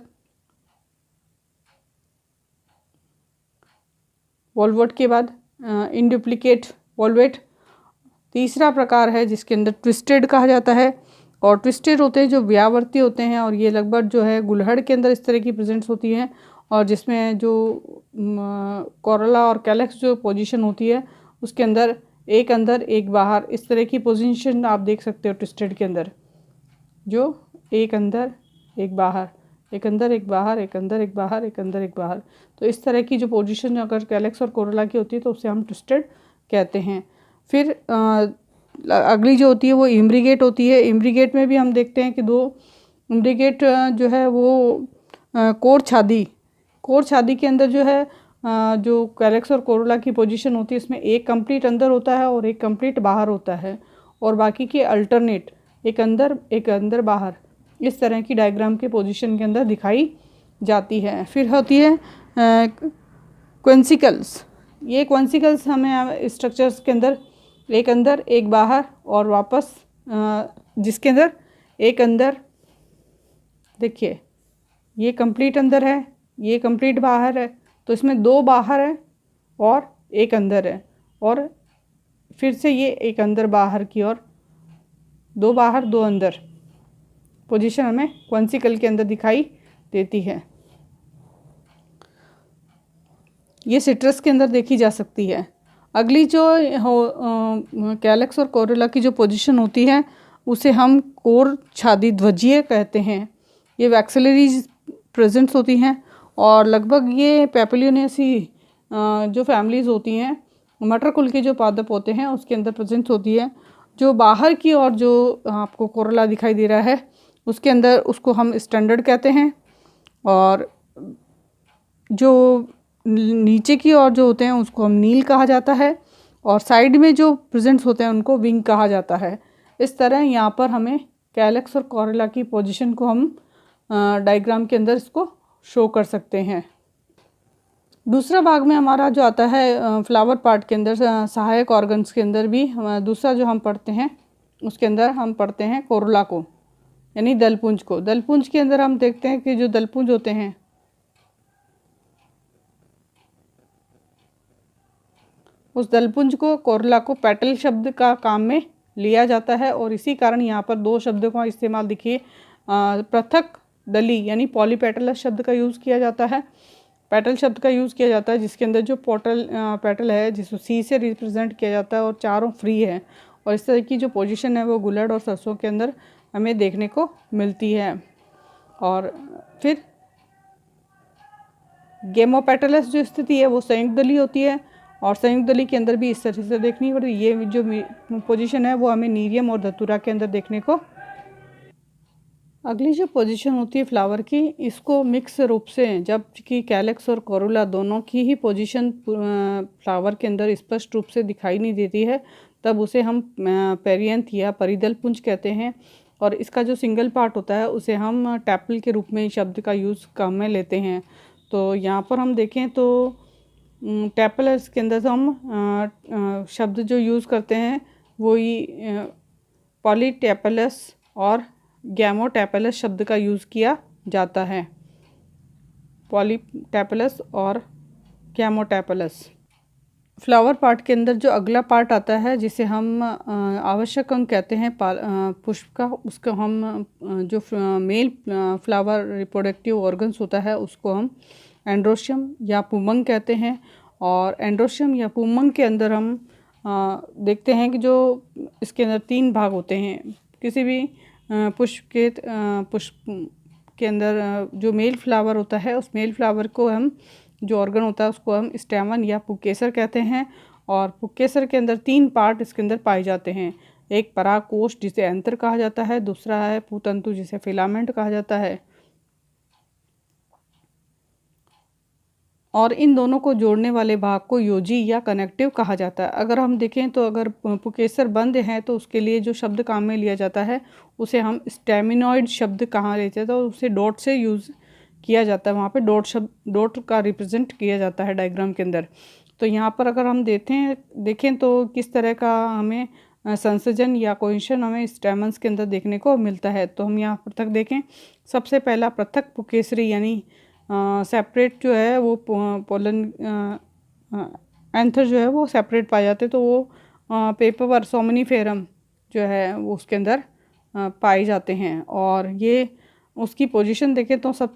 वॉल्वेट के बाद इनडुप्लिकेट वॉल्वेट। तीसरा प्रकार है जिसके अंदर ट्विस्टेड कहा जाता है, और ट्विस्टेड होते हैं जो व्यावर्ती होते हैं और ये लगभग जो है गुलहड़ के अंदर इस तरह की प्रेजेंट्स होती हैं, और जिसमें जो कोरोला और कैलिक्स जो पोजीशन होती है उसके अंदर एक बाहर इस तरह की पोजीशन आप देख सकते हो। ट्विस्टेड के अंदर जो एक अंदर एक बाहर, एक अंदर एक बाहर, एक अंदर एक बाहर, एक अंदर एक बाहर, तो इस तरह की जो पोजीशन अगर कैलिक्स और कोरोला की होती है तो उसे हम ट्विस्टेड कहते हैं। फिर अगली जो होती है वो इम्ब्रिगेट होती है। इम्ब्रिगेट में भी हम देखते हैं कि दो इम्ब्रिगेट जो है वो कोर छादी के अंदर जो है जो कैलिक्स और कोरोला की पोजीशन होती है इसमें एक कंप्लीट अंदर होता है और एक कंप्लीट बाहर होता है, और बाकी के अल्टरनेट एक अंदर बाहर इस तरह की डायग्राम के पोजीशन के अंदर दिखाई जाती है। फिर होती है क्वेंसिकल्स। ये क्वेंसिकल्स हमें स्ट्रक्चर्स के अंदर एक बाहर और वापस जिसके अंदर एक अंदर, देखिए ये कंप्लीट अंदर है, ये कंप्लीट बाहर है, तो इसमें दो बाहर है और एक अंदर है, और फिर से ये एक अंदर बाहर की ओर, दो बाहर दो अंदर पोजीशन हमें क्वेंसिकल के अंदर दिखाई देती है। ये सिट्रस के अंदर देखी जा सकती है। अगली जो कैलिक्स और कोरोला की जो पोजीशन होती है उसे हम कोर छादी ध्वजीय कहते हैं। ये वैक्सिलरीज प्रेजेंट्स होती हैं और लगभग ये पैपिलियोनेसी जो फैमिलीज़ होती हैं, मटर कुल के जो पादप होते हैं उसके अंदर प्रेजेंट होती है। जो बाहर की और जो आपको कोरोला दिखाई दे रहा है उसके अंदर उसको हम स्टैंडर्ड कहते हैं, और जो नीचे की ओर जो होते हैं उसको हम नील कहा जाता है, और साइड में जो प्रेजेंट्स होते हैं उनको विंग कहा जाता है। इस तरह यहाँ पर हमें कैलिक्स और कोरोला की पोजीशन को हम डायग्राम के अंदर इसको शो कर सकते हैं। दूसरा भाग में हमारा जो आता है फ्लावर पार्ट के अंदर सहायक ऑर्गन्स के अंदर भी दूसरा जो हम पढ़ते हैं उसके अंदर हम पढ़ते हैं कोरोला को, यानी दलपुंज को। दलपुंज के अंदर हम देखते हैं कि जो दलपुंज होते हैं उस दलपुंज को कोरोला को पेटल शब्द का काम में लिया जाता है, और इसी कारण यहाँ पर दो शब्दों का इस्तेमाल देखिए, पृथक दली यानी पॉलीपेटलस शब्द का यूज़ किया जाता है, पेटल शब्द का यूज़ किया जाता है, जिसके अंदर जो पेटल है जिसको सी से रिप्रेजेंट किया जाता है और चारों फ्री है, और इस तरह की जो पोजीशन है वो गुलड़ और सरसों के अंदर हमें देखने को मिलती है। और फिर गेमोपेटलस जो स्थिति है वो संयुक्त दली होती है, और संयुक्त दली के अंदर भी इस तरह से देखनी पड़ती है। ये जो पोजीशन है वो हमें नीरियम और धतूरा के अंदर देखने को। अगली जो पोजीशन होती है फ्लावर की, इसको मिक्स रूप से जबकि कैलिक्स और कोरोला दोनों की ही पोजीशन फ्लावर के अंदर स्पष्ट रूप से दिखाई नहीं देती है, तब उसे हम पेरियंथ या परिदल पुंज कहते हैं, और इसका जो सिंगल पार्ट होता है उसे हम टैपल के रूप में शब्द का यूज़ काम में लेते हैं। तो यहाँ पर हम देखें तो टैपलस के अंदर हम शब्द जो यूज़ करते हैं वो ही पॉलीटेपलस और गैमोटेपलस शब्द का यूज़ किया जाता है। पॉलीटेपलस और गैमोटेपलस। फ्लावर पार्ट के अंदर जो अगला पार्ट आता है जिसे हम आवश्यक अंग कहते हैं पुष्प का, उसको हम जो मेल फ्लावर रिप्रोडक्टिव ऑर्गन्स होता है उसको हम एंड्रोशियम या पुमंग कहते हैं, और एंड्रोशियम या पुंमंग के अंदर हम देखते हैं कि जो इसके अंदर 3 भाग होते हैं। किसी भी पुष्प के अंदर जो मेल फ्लावर होता है, उस मेल फ्लावर को हम जो ऑर्गन होता है उसको हम स्टैमन या पुंकेसर कहते हैं। और पुंकेसर के अंदर 3 पार्ट इसके अंदर पाए जाते हैं। एक परागकोश जिसे एंथर कहा जाता है, दूसरा है पुतंतु जिसे फिलामेंट कहा जाता है, और इन दोनों को जोड़ने वाले भाग को योजी या कनेक्टिव कहा जाता है। अगर हम देखें तो अगर पुंकेसर बंद है तो उसके लिए जो शब्द काम में लिया जाता है उसे हम स्टेमिनॉइड शब्द कहाँ लेते हैं, तो उसे डॉट से यूज़ किया जाता है। वहाँ पे डॉट का रिप्रेजेंट किया जाता है डायग्राम के अंदर। तो यहाँ पर अगर हम देखें तो किस तरह का हमें संसर्जन या कोहेशन हमें स्टेमन्स के अंदर देखने को मिलता है। तो हम यहाँ पर तक देखें, सबसे पहला पृथक पुंकेसरी यानी सेपरेट जो है वो पोलन एंथर जो है वो सेपरेट पाए जाते हैं। तो वो पेपर सोमनीफेरम जो है वो उसके अंदर पाए जाते हैं। और ये उसकी पोजीशन देखें तो सब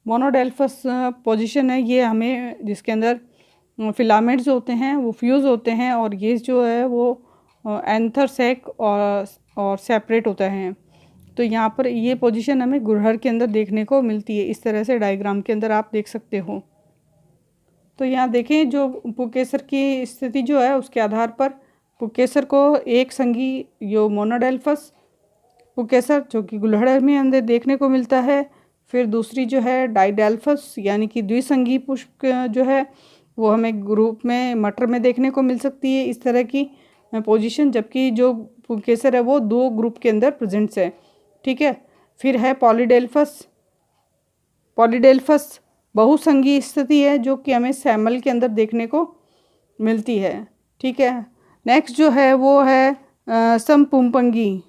मोनोडेल्फस पोजीशन है ये हमें, जिसके अंदर फिलामेंट्स होते हैं वो फ्यूज़ होते हैं, और ये जो है वो एंथर सेक और सेपरेट होता है। तो यहाँ पर ये पोजीशन हमें गुड़हल के अंदर देखने को मिलती है। इस तरह से डायग्राम के अंदर आप देख सकते हो। तो यहाँ देखें जो पुंकेसर की स्थिति जो है उसके आधार पर पुंकेसर को एक संघी जो मोनोडेल्फस पुंकेसर जो कि गुड़हल में अंदर देखने को मिलता है। फिर दूसरी जो है डाइडेल्फस यानी कि द्विसंगी पुष्प जो है वो हमें ग्रुप में मटर में देखने को मिल सकती है, इस तरह की पोजीशन। जबकि जो पुंकेसर है वो 2 ग्रुप के अंदर प्रेजेंट्स है, ठीक है। फिर है पॉलीडेल्फस बहुसंगी स्थिति है जो कि हमें सैमल के अंदर देखने को मिलती है, ठीक है। नेक्स्ट जो है वो है समपुंपंगी,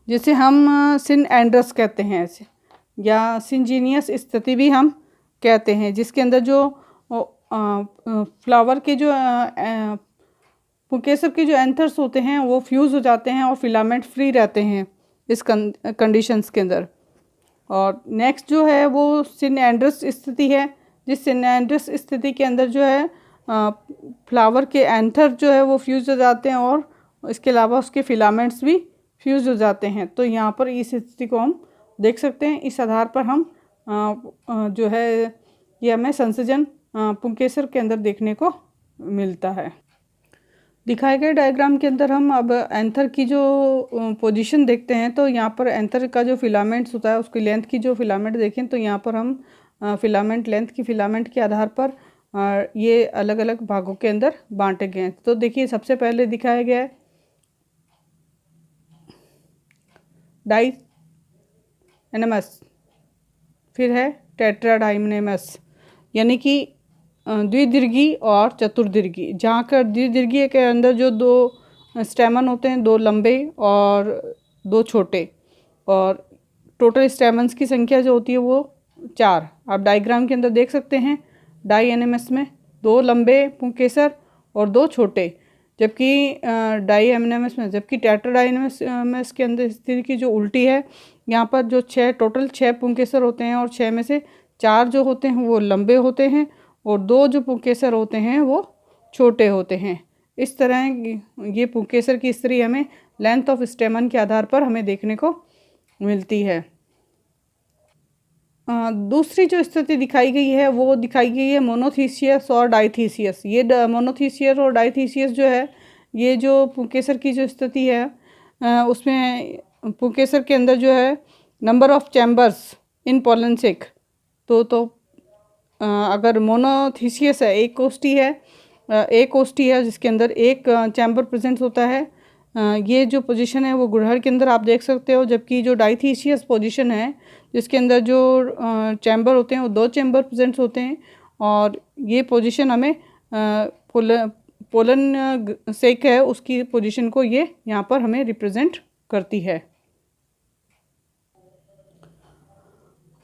जिसे हम सिनएंड्रस कहते हैं या सिंजीनियस स्थिति भी हम कहते हैं, जिसके अंदर जो फ्लावर के जो पुंकेसर के जो एंथर्स होते हैं वो फ्यूज़ हो जाते हैं और फिलामेंट फ्री रहते हैं इस कंडीशंस के अंदर। और नेक्स्ट जो है वो सिनएंड्रस स्थिति है, जिस सिनएंड्रस स्थिति के अंदर जो है फ्लावर के एंथर जो है वो फ्यूज़ हो जाते हैं और इसके अलावा उसके फिलामेंट्स भी फ्यूज़ हो जाते हैं। तो यहाँ पर इस स्थिति को हम देख सकते हैं। इस आधार पर हम जो है ये हमें संसर्जन पुंकेसर के अंदर देखने को मिलता है। दिखाए गए डायग्राम के अंदर हम अब एंथर की जो पोजीशन देखते हैं। तो यहाँ पर एंथर का जो फिलामेंट्स होता है उसकी लेंथ की जो फिलामेंट देखें तो यहाँ पर हम फिलामेंट लेंथ की फिलामेंट के आधार पर ये अलग अलग भागों के अंदर बांटे गए हैं। तो देखिए सबसे पहले दिखाया गया है डाइएनेमस, फिर है टेट्राडाइनेमस यानी कि द्विदीर्घी और चतुर्दीर्घी, जहाँ कर द्विदीर्घी के अंदर जो 2 स्टेमन होते हैं, 2 लंबे और 2 छोटे, और टोटल स्टेमन्स की संख्या जो होती है वो 4। आप डायग्राम के अंदर देख सकते हैं डाइएनेमस में 2 लंबे पुंकेसर और 2 छोटे, जबकि डाइएनेमस में, जबकि टेट्राडाइनेमस के अंदर स्थिति की जो उल्टी है, यहाँ पर जो टोटल 6 पुंकेसर होते हैं और 6 में से 4 जो होते हैं वो लंबे होते हैं और 2 जो पुंकेसर होते हैं वो छोटे होते हैं। इस तरह ये पुंकेसर की स्थिति हमें लेंथ ऑफ स्टेमन के आधार पर हमें देखने को मिलती है। दूसरी जो स्थिति दिखाई गई है वो दिखाई गई है मोनोथीसियस और डाइथीसियस। ये मोनोथीसियस और डाइथीसियस जो है, ये जो पुंकेसर की जो स्थिति है उसमें पुंकेसर के अंदर जो है number of chambers in pollen sac, तो अगर मोनोथीसियस है, एक कोष्ठी है जिसके अंदर एक चैम्बर प्रेजेंट होता है। ये जो पोजीशन है वो गुड़हल के अंदर आप देख सकते हो। जबकि जो डाइथीसियस पोजीशन है जिसके अंदर जो चैम्बर होते हैं वो 2 चैम्बर प्रेजेंट होते हैं, और ये पोजीशन हमें पोलन सेक है उसकी पोजीशन को ये यहाँ पर हमें रिप्रेजेंट करती है।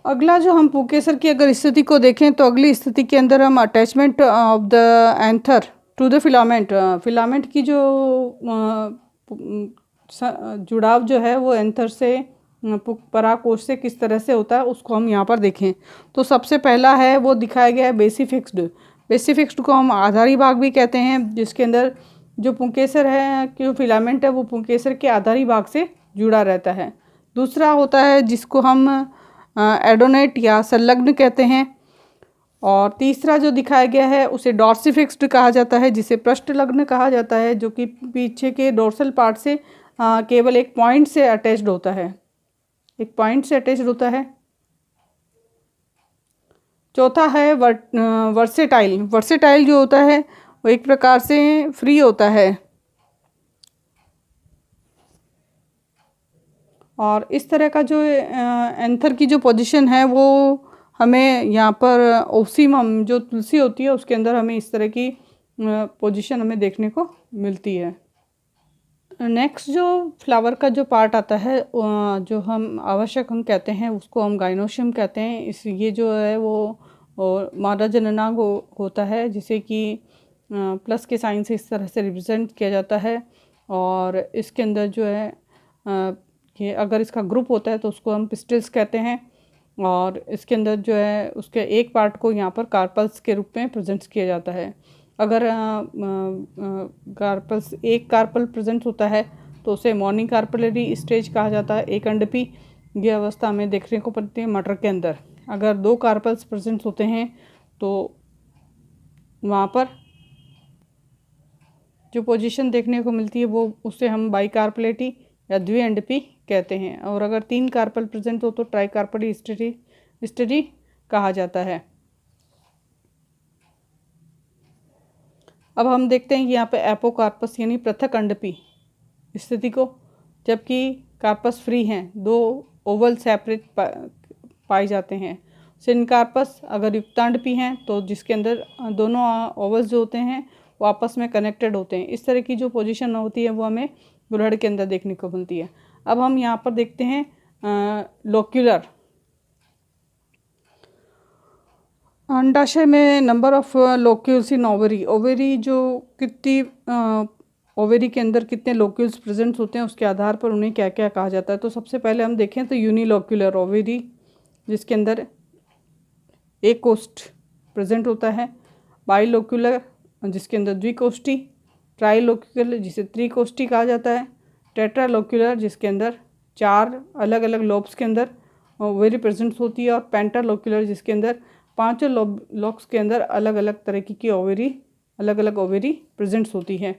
अगला जो हम पुंकेसर की अगर स्थिति को देखें तो अगली स्थिति के अंदर हम attachment of the anther to the filament की जो जुड़ाव जो है वो एंथर से परागकोश से किस तरह से होता है उसको हम यहाँ पर देखें। तो सबसे पहला है वो दिखाया गया है बेसिफिक्स्ड। बेसिफिक्स्ड को हम आधारी भाग भी कहते हैं, जिसके अंदर जो पुंकेसर है, जो फिलामेंट है, वो पुंकेसर के आधारी भाग से जुड़ा रहता है। दूसरा होता है जिसको हम एडोनेट या संलग्न कहते हैं। और तीसरा जो दिखाया गया है उसे डॉर्सिफिक्स्ड कहा जाता है, जिसे पृष्ठलग्न कहा जाता है, जो कि पीछे के डोर्सल पार्ट से केवल एक पॉइंट से अटैच्ड होता है, एक पॉइंट से अटैच्ड होता है। चौथा है वर्सेटाइल। वर्सेटाइल जो होता है वो एक प्रकार से फ्री होता है। और इस तरह का जो एंथर की जो पोजीशन है वो हमें यहाँ पर ओसीमम जो तुलसी होती है उसके अंदर हमें इस तरह की पोजीशन हमें देखने को मिलती है। नेक्स्ट जो फ्लावर का जो पार्ट आता है जो हम आवश्यक अंग कहते हैं उसको हम गाइनोशियम कहते हैं। इस ये जो है वो मादा जननांग होता है, जिसे कि प्लस के साइन से इस तरह से रिप्रेजेंट किया जाता है। और इसके अंदर जो है कि अगर इसका ग्रुप होता है तो उसको हम पिस्टल्स कहते हैं। और इसके अंदर जो है उसके एक पार्ट को यहाँ पर कार्पल्स के रूप में प्रेजेंट किया जाता है। अगर कार्पल्स एक कार्पल प्रेजेंट होता है तो उसे मॉर्निंग कार्पलरी स्टेज कहा जाता है। एक अंडपी ये अवस्था हमें देखने को पड़ती है मटर के अंदर। अगर दो कार्पल्स प्रेजेंट होते हैं तो वहाँ पर जो पोजीशन देखने को मिलती है वो उसे हम बाइकार्पलेटी या द्विअंडपी कहते हैं। और अगर तीन कार्पल प्रेजेंट हो तो ट्राइकार्पली स्टडी कहा जाता है। अब हम देखते हैं कि यहाँ पे एपोकार्पस यानी पृथक अंडपी स्थिति को, जबकि कार्पस फ्री हैं, दो ओवल सेपरेट पाए जाते हैं। सिनकार्पस अगर युक्तांडपी हैं तो जिसके अंदर दोनों ओवल्स जो होते हैं वो आपस में कनेक्टेड होते हैं। इस तरह की जो पोजीशन होती है वो हमें गुड़हड़ के अंदर देखने को मिलती है। अब हम यहाँ पर देखते हैं लोक्यूलर। अंडाशय में number of locules in ovary. Ovary जो कितनी ओवरी के अंदर कितने लोक्यूल्स प्रेजेंट होते हैं उसके आधार पर उन्हें क्या क्या कहा जाता है। तो सबसे पहले हम देखें तो यूनिलोक्यूलर ओवरी, जिसके अंदर एक कोष्ठ प्रेजेंट होता है। बाइलोक्यूलर जिसके अंदर द्विकोष्ठी। ट्राइलोक्यूलर जिसे त्रिकोष्ठी कहा जाता है। टेट्रालोक्यूलर जिसके अंदर चार अलग अलग लोब्स के अंदर ओवरी प्रेजेंट होती है। और पेंटालोक्यूलर जिसके अंदर पांचों लोब्स के अंदर अलग अलग तरीके की ओवरी अलग अलग ओवरी प्रेजेंट होती है।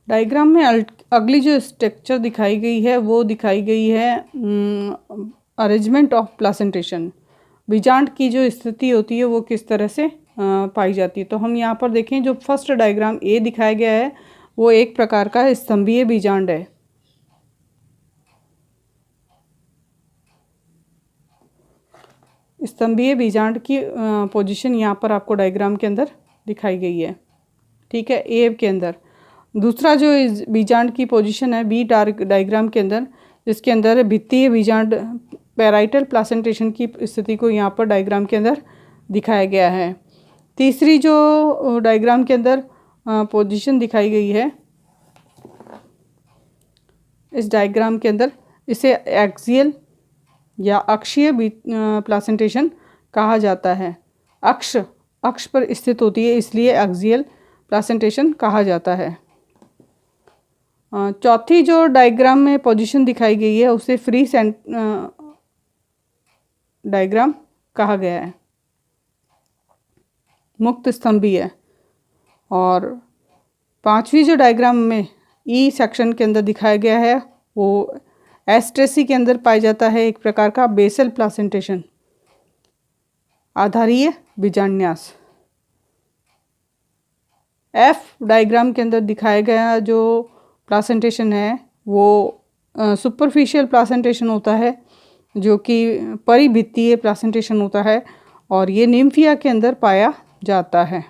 डायग्राम में अगली जो स्ट्रक्चर दिखाई गई है वो दिखाई गई है अरेंजमेंट ऑफ प्लासेंटेशन। बीजांड की जो स्थिति होती है वो किस तरह से पाई जाती है। तो हम यहाँ पर देखें जो फर्स्ट डायग्राम ए दिखाया गया है वो एक प्रकार का स्तंभीय बीजांड है। स्तंभीय बीजांड की पोजीशन यहाँ पर आपको डायग्राम के अंदर दिखाई गई है, ठीक है, ए के अंदर। दूसरा जो बीजांड की पोजीशन है बी डायग्राम के अंदर, जिसके अंदर भित्तीय बीजांड पैराइटल प्लासेंटेशन की स्थिति को यहाँ पर डायग्राम के अंदर दिखाया गया है। तीसरी जो डायग्राम के अंदर पोजीशन दिखाई गई है इस डायग्राम के अंदर, इसे एक्सियल या अक्षीय प्लासेंटेशन कहा जाता है। अक्ष पर स्थित होती है इसलिए एक्सियल प्लासेंटेशन कहा जाता है। चौथी जो डायग्राम में पोजीशन दिखाई गई है उसे फ्री डायग्राम कहा गया है, मुक्त स्तंभीय। और पांचवी जो डायग्राम में ई सेक्शन के अंदर दिखाया गया है वो एस्ट्रेसी के अंदर पाया जाता है एक प्रकार का बेसल प्लासेंटेशन, आधारीय बीजांडन्यास। एफ डायग्राम के अंदर दिखाया गया जो प्लासेंटेशन है वो सुपरफिशियल प्लासेंटेशन होता है, जो कि परिभित्तीय प्लासेंटेशन होता है और ये निम्फिया के अंदर पाया जाता है।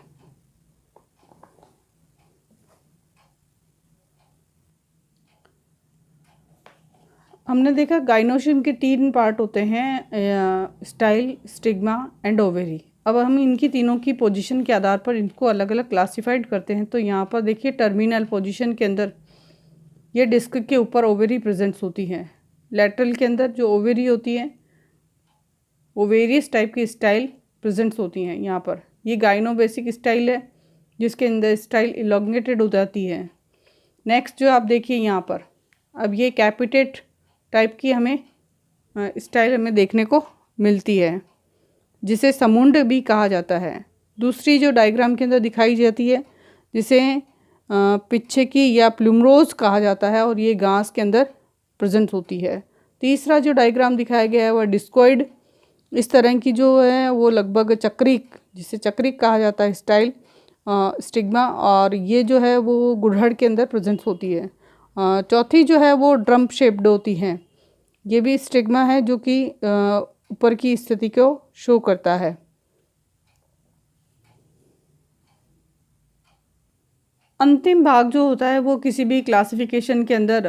हमने देखा गाइनोशियम के तीन पार्ट होते हैं, स्टाइल, स्टिग्मा एंड ओवेरी। अब हम इनकी तीनों की पोजीशन के आधार पर इनको अलग अलग क्लासिफाइड करते हैं। तो यहाँ पर देखिए टर्मिनल पोजीशन के अंदर ये डिस्क के ऊपर ओवेरी प्रेजेंट्स होती हैं। लैटरल के अंदर जो ओवेरी होती है वो वेरियस टाइप की स्टाइल प्रेजेंट्स होती हैं यहाँ पर। ये गाइनोबेसिक स्टाइल है जिसके अंदर स्टाइल इलोंगेटेड हो जाती है। नेक्स्ट जो आप देखिए यहाँ पर, अब ये कैपिटेट टाइप की हमें स्टाइल हमें देखने को मिलती है जिसे समुंड भी कहा जाता है। दूसरी जो डायग्राम के अंदर दिखाई जाती है जिसे पिच्छे की या प्लूमरोज कहा जाता है और ये घास के अंदर प्रेजेंट होती है। तीसरा जो डायग्राम दिखाया गया है वह डिस्कॉइड इस तरह की जो है वो लगभग चक्रिक, जिसे चक्रिक कहा जाता है स्टाइल स्टिग्मा, और ये जो है वो गुड़हल के अंदर प्रेजेंट होती है। चौथी जो है वो ड्रम शेप्ड होती हैं। ये भी स्टिग्मा है जो कि ऊपर की स्थिति को शो करता है। अंतिम भाग जो होता है वो किसी भी क्लासिफिकेशन के अंदर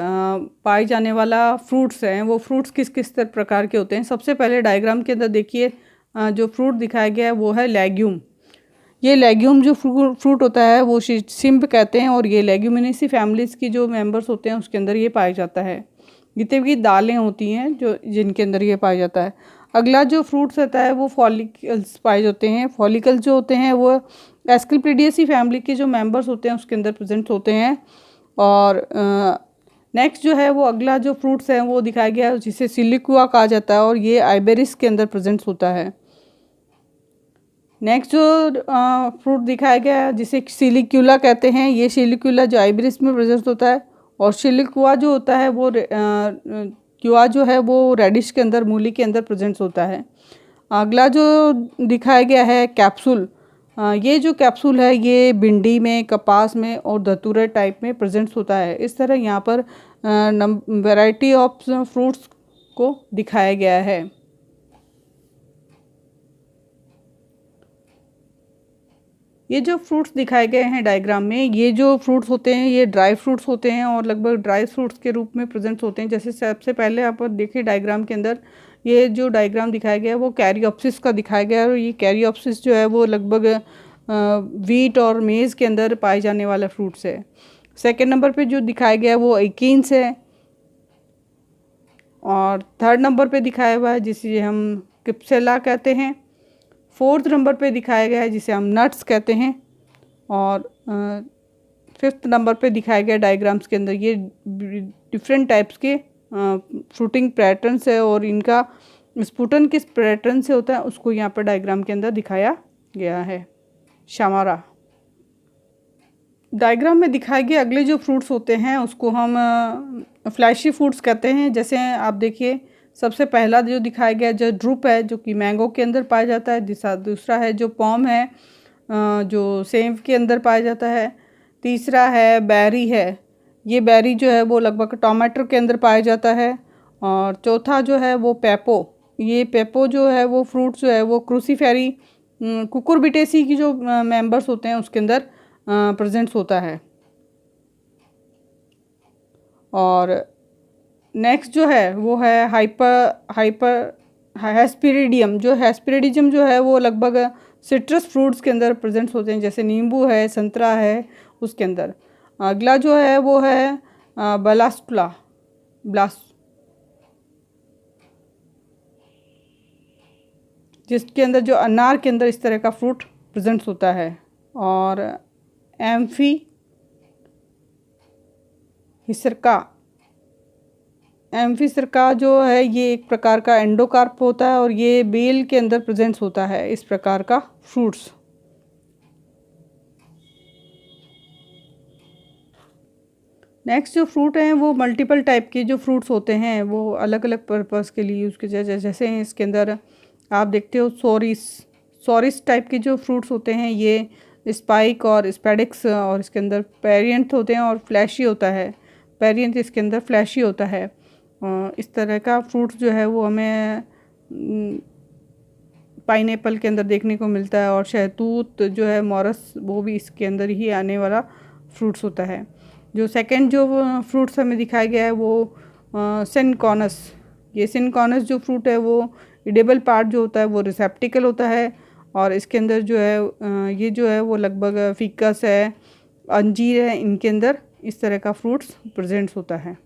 पाए जाने वाला फ्रूट्स हैं। वो फ्रूट्स किस किस प्रकार के होते हैं। सबसे पहले डायग्राम के अंदर देखिए जो फ्रूट दिखाया गया है वो है लेग्यूम। ये लेग्यूम जो फ्रूट होता है वो सिम्प कहते हैं और ये लेग्यूमिनेसी फैमिलीज़ की जो मेंबर्स होते हैं उसके अंदर ये पाया जाता है। जितने भी दालें होती हैं जो जिनके अंदर ये पाया जाता है। अगला जो फ्रूट्स रहता है वो फॉलिकल्स पाए जाते हैं। फॉलिकल्स जो होते हैं वो एस्क्लेपिडियेसी फैमिली के जो मेंबर्स होते हैं उसके अंदर प्रेजेंट होते हैं। और नेक्स्ट जो है वो अगला जो फ्रूट्स हैं वो दिखाया गया है जिसे सिलिकुआ कहा जाता है और ये आइबेरिस के अंदर प्रेजेंट होता है। नेक्स्ट जो फ्रूट दिखाया गया है जिसे सिलिक्यूला कहते हैं, ये सिलिक्यूला जो आइबेरिस में प्रेजेंट होता है। और सिलिकुआ जो होता है वो क्यूआ जो है वो रेडिश के अंदर, मूली के अंदर प्रेजेंट होता है। अगला जो दिखाया गया है कैप्सूल, ये जो कैप्सूल है ये भिंडी में, कपास में और धतूरे टाइप में प्रेजेंट होता है। इस तरह यहाँ पर वैरायटी ऑफ फ्रूट्स को दिखाया गया है। ये जो फ्रूट्स दिखाए गए हैं डायग्राम में, ये जो फ्रूट्स होते हैं ये ड्राई फ्रूट्स होते हैं और लगभग ड्राई फ्रूट्स के रूप में प्रेजेंट होते हैं। जैसे सबसे पहले आप देखिए डायग्राम के अंदर ये जो डायग्राम दिखाया गया है वो कैरियोप्सिस का दिखाया गया है और ये कैरियोप्सिस जो है वो लगभग वीट और मेज़ के अंदर पाए जाने वाला फ्रूट्स है। सेकेंड नंबर पे जो दिखाया गया है वो एकीन्स है और थर्ड नंबर पे दिखाया हुआ है जिसे हम क्रिप्सेला कहते हैं। फोर्थ नंबर पे दिखाया गया है जिसे हम नट्स कहते हैं। और फिफ्थ नंबर पे दिखाया गया डायग्राम्स के अंदर ये डिफरेंट टाइप्स के फ्रूटिंग पैटर्न्स है और इनका स्पुटन किस पैटर्न से होता है उसको यहाँ पर डायग्राम के अंदर दिखाया गया है। शामारा डायग्राम में दिखाए गए अगले जो फ्रूट्स होते हैं उसको हम फ्लैशी फ्रूट्स कहते हैं। जैसे आप देखिए सबसे पहला जो दिखाया गया जो ड्रूप है जो कि मैंगो के अंदर पाया जाता है। दूसरा है जो पॉम है जो सेब के अंदर पाया जाता है। तीसरा है बेरी है, ये बेरी जो है वो लगभग टमाटर के अंदर पाया जाता है। और चौथा जो है वो पेपो, ये पेपो जो है वो फ्रूट जो है वो क्रूसीफेरी कुकुरबिटेसी की जो मेंबर्स होते हैं उसके अंदर प्रेजेंट्स होता है। और नेक्स्ट जो है वो है हेस्पेरिडियम। जो हेस्पेरिडियम जो है वो लगभग सिट्रस फ्रूट्स के अंदर प्रेजेंट होते हैं जैसे नींबू है, संतरा है उसके अंदर। अगला जो है वो है ब्लास्ट जिसके अंदर जो अनार के अंदर इस तरह का फ्रूट प्रेजेंट होता है। और एम्फी सिरका जो है ये एक प्रकार का एंडोकार्प होता है और ये बेल के अंदर प्रेजेंट होता है इस प्रकार का फ्रूट्स। नेक्स्ट जो फ्रूट हैं वो मल्टीपल टाइप के जो फ्रूट्स होते हैं वो अलग अलग पर्पस के लिए यूज़ किए जैसे इसके अंदर आप देखते हो सॉरिस टाइप के जो फ्रूट्स होते हैं ये स्पाइक और स्पेडिक्स, और इसके अंदर पेरियंट होते हैं और फ्लैशी होता है। पेरियंट इसके अंदर फ्लैशी होता है। इस तरह का फ्रूट्स जो है वो हमें पाइनएप्पल के अंदर देखने को मिलता है। और शहतूत जो है मॉरस वो भी इसके अंदर ही आने वाला फ्रूट्स होता है। जो सेकंड जो फ्रूट्स हमें दिखाया गया है वो सिनकॉनस, ये सिनकॉनस जो फ्रूट है वो इडेबल पार्ट जो होता है वो रिसेप्टिकल होता है और इसके अंदर जो है ये जो है वो लगभग फिकस है, अंजीर है, इनके अंदर इस तरह का फ्रूट्स प्रेजेंट्स होता है।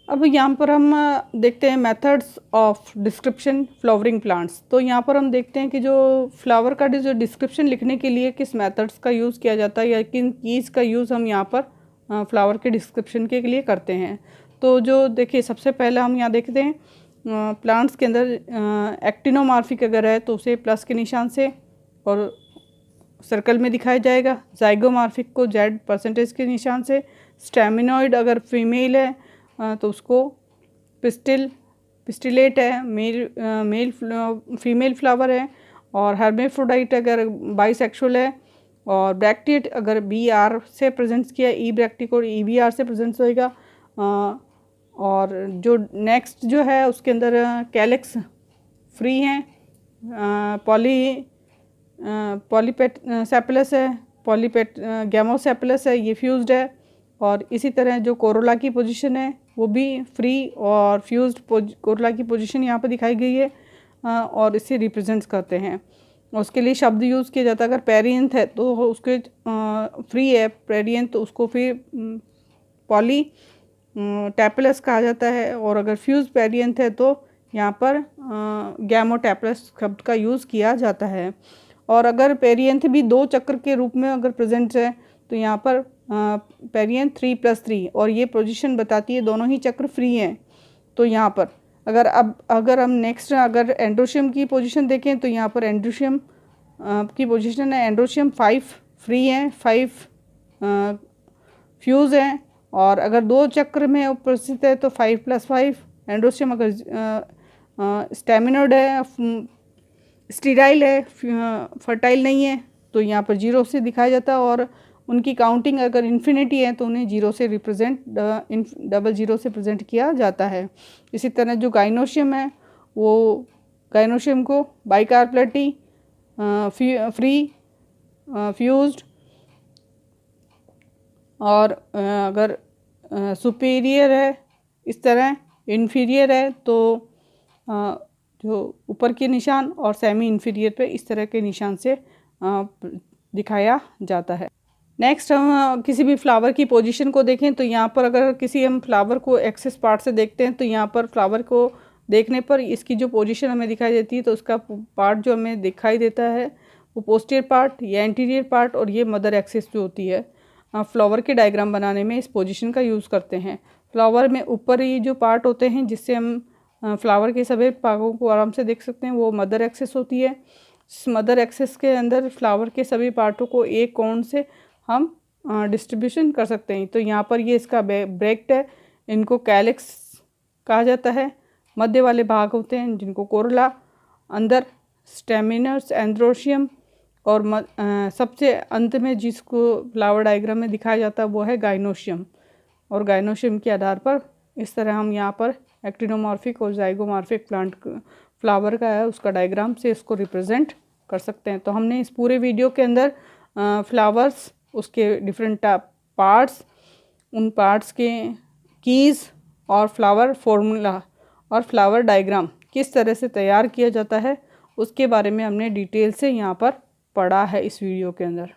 अब यहाँ पर हम देखते हैं methods of description flowering plants. तो यहाँ पर हम देखते हैं कि जो फ्लावर का जो डिस्क्रिप्शन लिखने के लिए किस मेथड्स का यूज़ किया जाता है या किन कीज़ का यूज़ हम यहाँ पर फ्लावर के डिस्क्रिप्शन के लिए करते हैं। तो जो देखिए सबसे पहले हम यहाँ देखते हैं प्लांट्स के अंदर एक्टिनोमॉर्फिक अगर है तो उसे प्लस के निशान से और सर्कल में दिखाया जाएगा। जाइगोमॉर्फिक को Z% के निशान से। स्टेमिनॉइड अगर फीमेल है तो उसको पिस्टिलेट है, मेल फीमेल फ्लावर है। और हर्मेफ्रोडाइट अगर बाइसेक्सुअल है। और ब्रैक्टेट अगर BR से प्रेजेंट किया, ई ब्रैक्टिक और EBR से प्रेजेंट होएगा। और जो नेक्स्ट जो है उसके अंदर कैलिक्स फ्री हैं, पॉलीपेट सेपलस है, पॉलीपेट गैमोसेपलस है, ये फ्यूज्ड है। और इसी तरह जो कोरोला की पोजीशन है वो भी फ्री और फ्यूज्ड कोरोला की पोजीशन यहाँ पर दिखाई गई है और इसे रिप्रेजेंट करते हैं। उसके लिए शब्द यूज़ किया जाता है। अगर पेरियंथ है तो उसके फ्री है पेरियंथ, तो उसको फिर पॉली टैपलस कहा जाता है। और अगर फ्यूज पेरियंथ है तो यहाँ पर गैमोटैपलस शब्द का यूज़ किया जाता है। और अगर पेरियंथ भी 2 चक्र के रूप में अगर प्रेजेंट है तो यहाँ पर पेरियंथ 3+3 और ये पोजीशन बताती है दोनों ही चक्र फ्री हैं। तो यहाँ पर अगर हम नेक्स्ट अगर एंड्रोशियम की पोजीशन देखें तो यहाँ पर एंड्रोशियम की पोजीशन है, एंड्रोशियम 5 फ्री हैं, 5 फ्यूज़ हैं। और अगर 2 चक्र में उपस्थित है तो 5+5 एंड्रोशियम। अगर स्टेमिनोड है, स्टीराइल है, फर्टाइल नहीं है तो यहाँ पर 0 से दिखाया जाता है। और उनकी काउंटिंग अगर इन्फिनिटी है तो उन्हें 0 से रिप्रेजेंट 00 से प्रेजेंट किया जाता है। इसी तरह जो गाइनोशियम है वो गाइनोशियम को बाइकार्पलेटी, फ्री, फ्यूज्ड। और अगर सुपीरियर है इस तरह, इन्फीरियर है तो जो ऊपर के निशान और सेमी इन्फीरियर पे इस तरह के निशान से दिखाया जाता है। नेक्स्ट हम किसी भी फ्लावर की पोजीशन को देखें तो यहाँ पर अगर किसी हम फ्लावर को एक्सेस पार्ट से देखते हैं तो यहाँ पर फ्लावर को देखने पर इसकी जो पोजीशन हमें दिखाई देती है तो उसका पार्ट जो हमें दिखाई देता है वो पोस्टीरियर पार्ट या एंटीरियर पार्ट और ये मदर एक्सिस जो होती है। फ्लावर के डायग्राम बनाने में इस पोजीशन का यूज़ करते हैं। फ्लावर में ऊपर ही जो पार्ट होते हैं जिससे हम फ्लावर के सभी भागों को आराम से देख सकते हैं वो मदर एक्सिस होती है। इस मदर एक्सिस के अंदर फ्लावर के सभी पार्टों को एक कोण से हम डिस्ट्रीब्यूशन कर सकते हैं। तो यहाँ पर ये इसका ब्रेक्ट है, इनको कैलिक्स कहा जाता है। मध्य वाले भाग होते हैं जिनको कोरोला, अंदर स्टेमिनस, एंड्रोशियम और सबसे अंत में जिसको फ्लावर डायग्राम में दिखाया जाता है वो है गाइनोशियम। और गाइनोशियम के आधार पर इस तरह हम यहाँ पर एक्टिनोमॉर्फिक और जाइगोमॉर्फिक प्लांट फ्लावर का है उसका डायग्राम से इसको रिप्रेजेंट कर सकते हैं। तो हमने इस पूरे वीडियो के अंदर फ्लावर्स, उसके डिफरेंट पार्ट्स, उन पार्ट्स के कीज़ और फ्लावर फॉर्मूला और फ्लावर डायग्राम किस तरह से तैयार किया जाता है उसके बारे में हमने डिटेल से यहाँ पर पढ़ा है इस वीडियो के अंदर।